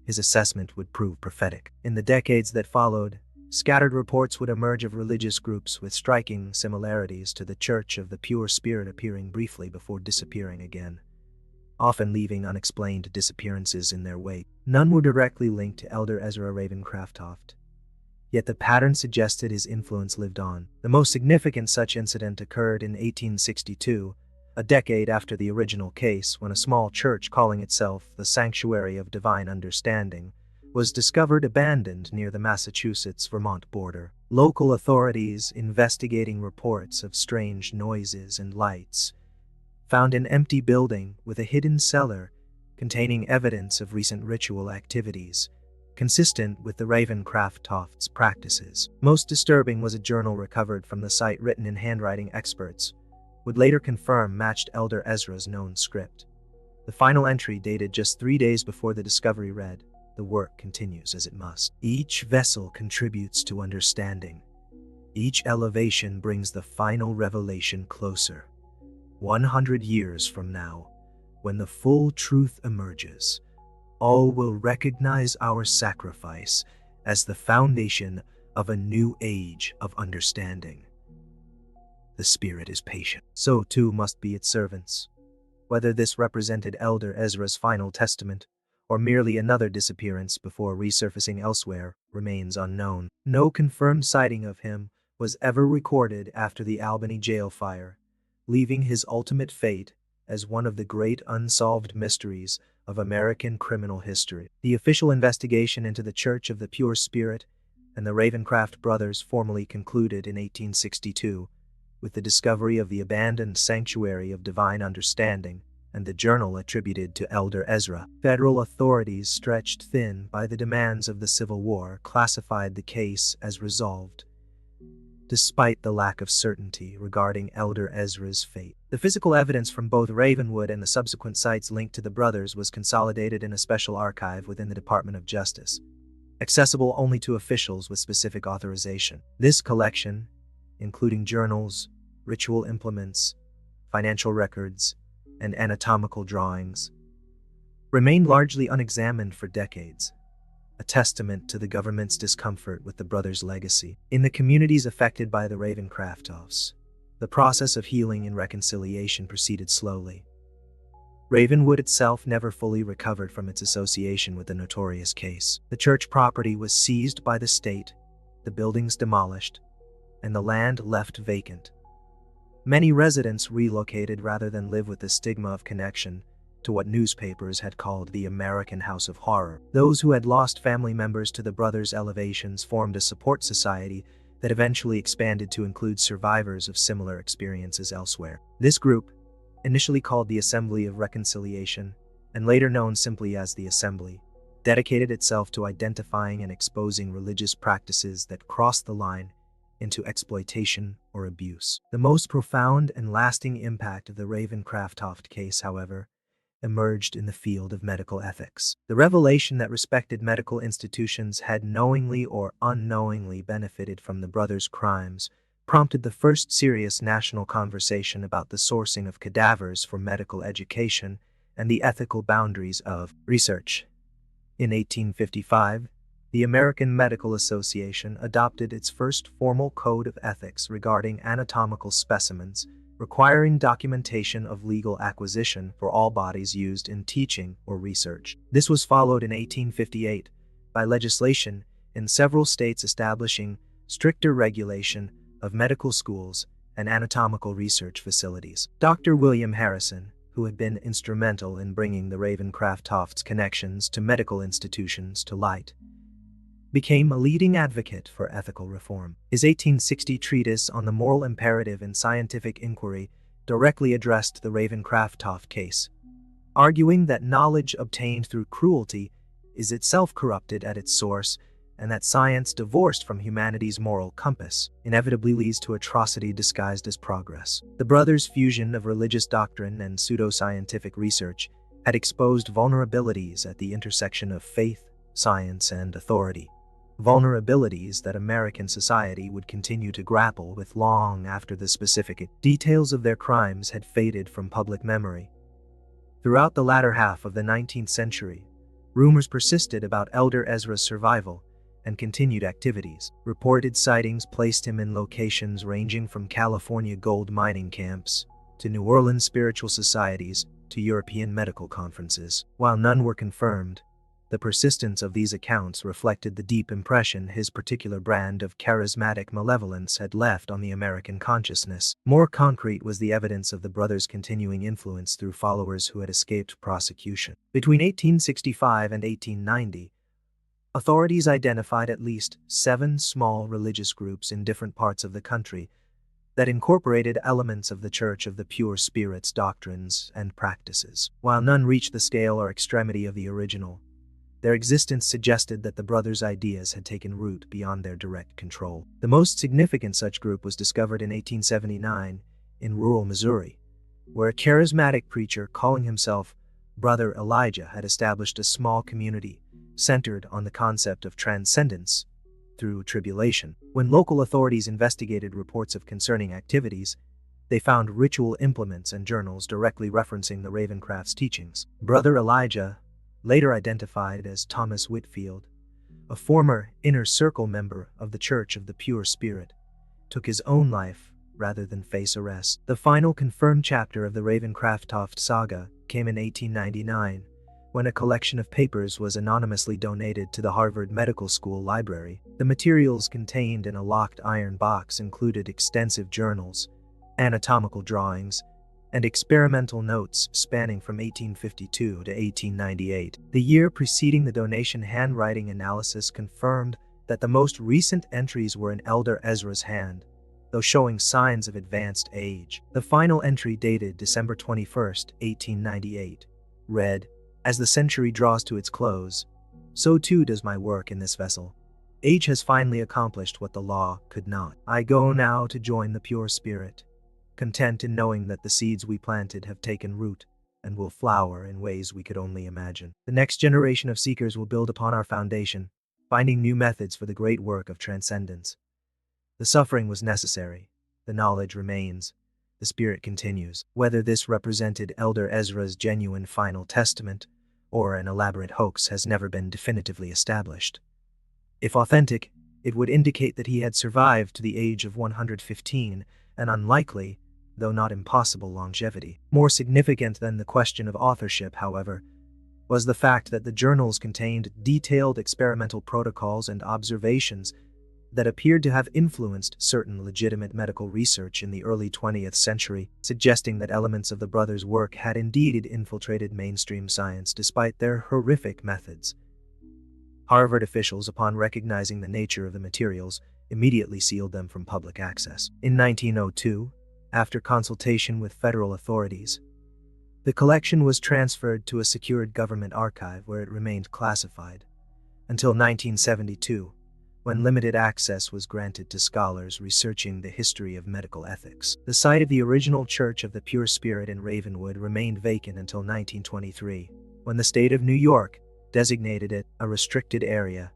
A: His assessment would prove prophetic. In the decades that followed, scattered reports would emerge of religious groups with striking similarities to the Church of the Pure Spirit appearing briefly before disappearing again, often leaving unexplained disappearances in their wake. None were directly linked to Elder Ezra Ravencroft, yet the pattern suggested his influence lived on. The most significant such incident occurred in 1862, a decade after the original case, when a small church calling itself the Sanctuary of Divine Understanding was discovered abandoned near the Massachusetts-Vermont border. Local authorities, investigating reports of strange noises and lights, found an empty building with a hidden cellar containing evidence of recent ritual activities, consistent with the Ravencroft's practices. Most disturbing was a journal recovered from the site written in handwriting experts would later confirm matched Elder Ezra's known script. The final entry, dated just 3 days before the discovery, read, "The work continues as it must. Each vessel contributes to understanding. Each elevation brings the final revelation closer. 100 years from now, when the full truth emerges, all will recognize our sacrifice as the foundation of a new age of understanding. The Spirit is patient. So too must be its servants." Whether this represented Elder Ezra's final testament or merely another disappearance before resurfacing elsewhere remains unknown. No confirmed sighting of him was ever recorded after the Albany jail fire, leaving his ultimate fate as one of the great unsolved mysteries of American criminal history. The official investigation into the Church of the Pure Spirit and the Ravencroft brothers formally concluded in 1862, with the discovery of the abandoned Sanctuary of Divine Understanding and the journal attributed to Elder Ezra. Federal authorities, stretched thin by the demands of the Civil War, classified the case as resolved, despite the lack of certainty regarding Elder Ezra's fate. The physical evidence from both Ravenwood and the subsequent sites linked to the brothers was consolidated in a special archive within the Department of Justice, accessible only to officials with specific authorization. This collection, including journals, ritual implements, financial records, and anatomical drawings, remained largely unexamined for decades, a testament to the government's discomfort with the brothers' legacy. In the communities affected by the Ravencrofts, the process of healing and reconciliation proceeded slowly. Ravenwood itself never fully recovered from its association with the notorious case. The church property was seized by the state, the buildings demolished, and the land left vacant. Many residents relocated rather than live with the stigma of connection to what newspapers had called the American House of Horror. Those who had lost family members to the brothers' elevations formed a support society that eventually expanded to include survivors of similar experiences elsewhere. This group, initially called the Assembly of Reconciliation, and later known simply as the Assembly, dedicated itself to identifying and exposing religious practices that crossed the line into exploitation or abuse. The most profound and lasting impact of the Ravencroft case, however, emerged in the field of medical ethics. The revelation that respected medical institutions had knowingly or unknowingly benefited from the brothers' crimes prompted the first serious national conversation about the sourcing of cadavers for medical education and the ethical boundaries of research. In 1855, the American Medical Association adopted its first formal code of ethics regarding anatomical specimens, requiring documentation of legal acquisition for all bodies used in teaching or research. This was followed in 1858 by legislation in several states establishing stricter regulation of medical schools and anatomical research facilities. Dr. William Harrison, who had been instrumental in bringing the Ravencroft's connections to medical institutions to light, became a leading advocate for ethical reform. His 1860 treatise on the moral imperative in scientific inquiry directly addressed the Ravencroft case, arguing that knowledge obtained through cruelty is itself corrupted at its source, and that science divorced from humanity's moral compass inevitably leads to atrocity disguised as progress. The brothers' fusion of religious doctrine and pseudoscientific research had exposed vulnerabilities at the intersection of faith, science, and authority, vulnerabilities that American society would continue to grapple with long after the specific details of their crimes had faded from public memory. Throughout the latter half of the 19th century, rumors persisted about Elder Ezra's survival and continued activities. Reported sightings placed him in locations ranging from California gold mining camps to New Orleans spiritual societies to European medical conferences. While none were confirmed, the persistence of these accounts reflected the deep impression his particular brand of charismatic malevolence had left on the American consciousness. More concrete was the evidence of the brothers' continuing influence through followers who had escaped prosecution. Between 1865 and 1890, authorities identified at least 7 small religious groups in different parts of the country that incorporated elements of the Church of the Pure Spirit's doctrines and practices. While none reached the scale or extremity of the original, their existence suggested that the brothers' ideas had taken root beyond their direct control. The most significant such group was discovered in 1879 in rural Missouri, where a charismatic preacher calling himself Brother Elijah had established a small community centered on the concept of transcendence through tribulation. When local authorities investigated reports of concerning activities, they found ritual implements and journals directly referencing the Ravencroft's teachings. Brother Elijah, later identified as Thomas Whitfield, a former Inner Circle member of the Church of the Pure Spirit, took his own life rather than face arrest. The final confirmed chapter of the Ravencroft saga came in 1899, when a collection of papers was anonymously donated to the Harvard Medical School library. The materials contained in a locked iron box included extensive journals, anatomical drawings, and experimental notes spanning from 1852 to 1898. The year preceding the donation, handwriting analysis confirmed that the most recent entries were in Elder Ezra's hand, though showing signs of advanced age. The final entry, dated December 21, 1898, read, "As the century draws to its close, so too does my work in this vessel. Age has finally accomplished what the law could not. I go now to join the pure spirit, content in knowing that the seeds we planted have taken root and will flower in ways we could only imagine. The next generation of seekers will build upon our foundation, finding new methods for the great work of transcendence. The suffering was necessary, the knowledge remains, the spirit continues." Whether this represented Elder Ezra's genuine final testament or an elaborate hoax has never been definitively established. If authentic, it would indicate that he had survived to the age of 115, an unlikely, though not impossible, longevity. More significant than the question of authorship, however, was the fact that the journals contained detailed experimental protocols and observations that appeared to have influenced certain legitimate medical research in the early 20th century, suggesting that elements of the brothers' work had indeed infiltrated mainstream science despite their horrific methods. Harvard officials, upon recognizing the nature of the materials, immediately sealed them from public access. In 1902, after consultation with federal authorities, the collection was transferred to a secured government archive where it remained classified until 1972, when limited access was granted to scholars researching the history of medical ethics. The site of the original Church of the Pure Spirit in Ravenwood remained vacant until 1923, when the state of New York designated it a restricted area,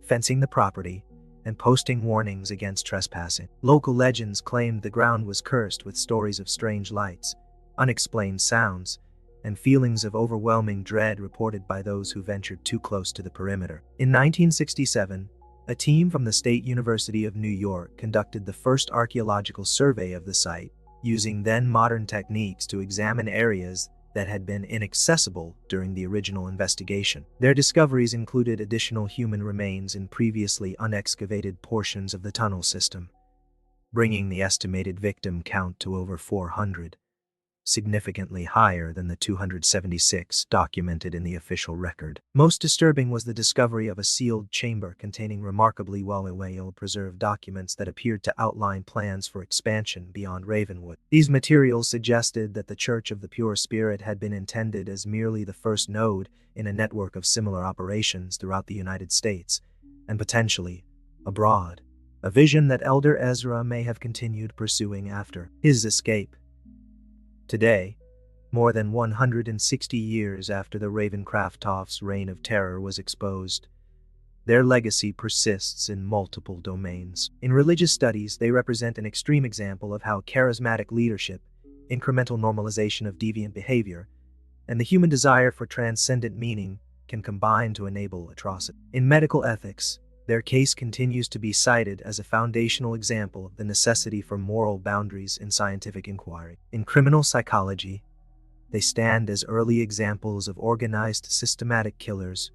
A: fencing the property and posting warnings against trespassing. Local legends claimed the ground was cursed with stories of strange lights, unexplained sounds, and feelings of overwhelming dread reported by those who ventured too close to the perimeter. In 1967, a team from the State University of New York conducted the first archaeological survey of the site, using then modern techniques to examine areas that had been inaccessible during the original investigation. Their discoveries included additional human remains in previously unexcavated portions of the tunnel system, bringing the estimated victim count to over 400, significantly higher than the 276 documented in the official record. Most disturbing was the discovery of a sealed chamber containing remarkably well-preserved documents that appeared to outline plans for expansion beyond Ravenwood. These materials suggested that the Church of the Pure Spirit had been intended as merely the first node in a network of similar operations throughout the United States, and potentially abroad, a vision that Elder Ezra may have continued pursuing after his escape. Today, more than 160 years after the Ravencroft's reign of terror was exposed, Their legacy persists in multiple domains. In religious studies, they represent an extreme example of how charismatic leadership, incremental normalization of deviant behavior, and the human desire for transcendent meaning can combine to enable atrocity. In medical ethics, their case continues to be cited as a foundational example of the necessity for moral boundaries in scientific inquiry. In criminal psychology, they stand as early examples of organized, systematic killers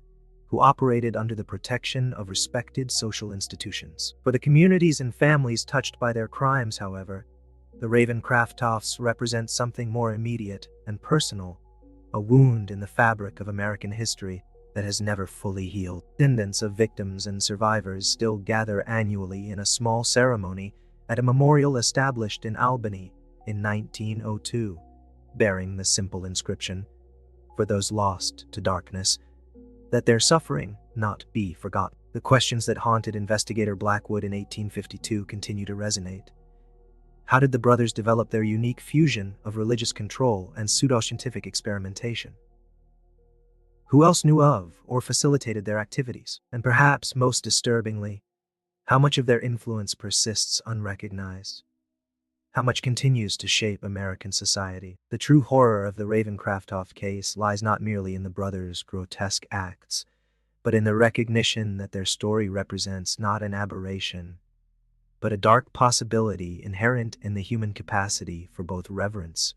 A: who operated under the protection of respected social institutions. For the communities and families touched by their crimes, however, the Ravencrofts represent something more immediate and personal, a wound in the fabric of American history that has never fully healed. Descendants of victims and survivors still gather annually in a small ceremony at a memorial established in Albany in 1902, bearing the simple inscription, "For those lost to darkness, that their suffering not be forgotten." The questions that haunted investigator Blackwood in 1852 continue to resonate. How did the brothers develop their unique fusion of religious control and pseudoscientific experimentation? Who else knew of or facilitated their activities? And perhaps most disturbingly, how much of their influence persists unrecognized? How much continues to shape American society? The true horror of the Ravencroft case lies not merely in the brothers' grotesque acts, but in the recognition that their story represents not an aberration, but a dark possibility inherent in the human capacity for both reverence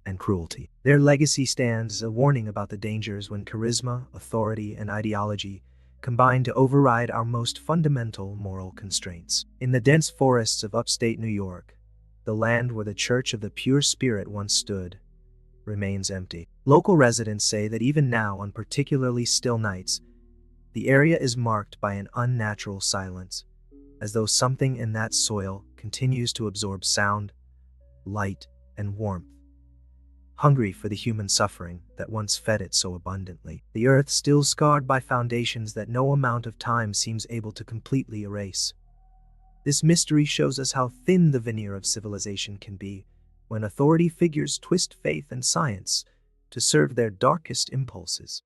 A: and cruelty. Their legacy stands as a warning about the dangers when charisma, authority, and ideology combine to override our most fundamental moral constraints. In the dense forests of upstate New York, the land where the Church of the Pure Spirit once stood remains empty. Local residents say that even now, on particularly still nights, the area is marked by an unnatural silence, as though something in that soil continues to absorb sound, light, and warmth, hungry for the human suffering that once fed it so abundantly. The earth still scarred by foundations that no amount of time seems able to completely erase. This mystery shows us how thin the veneer of civilization can be when authority figures twist faith and science to serve their darkest impulses.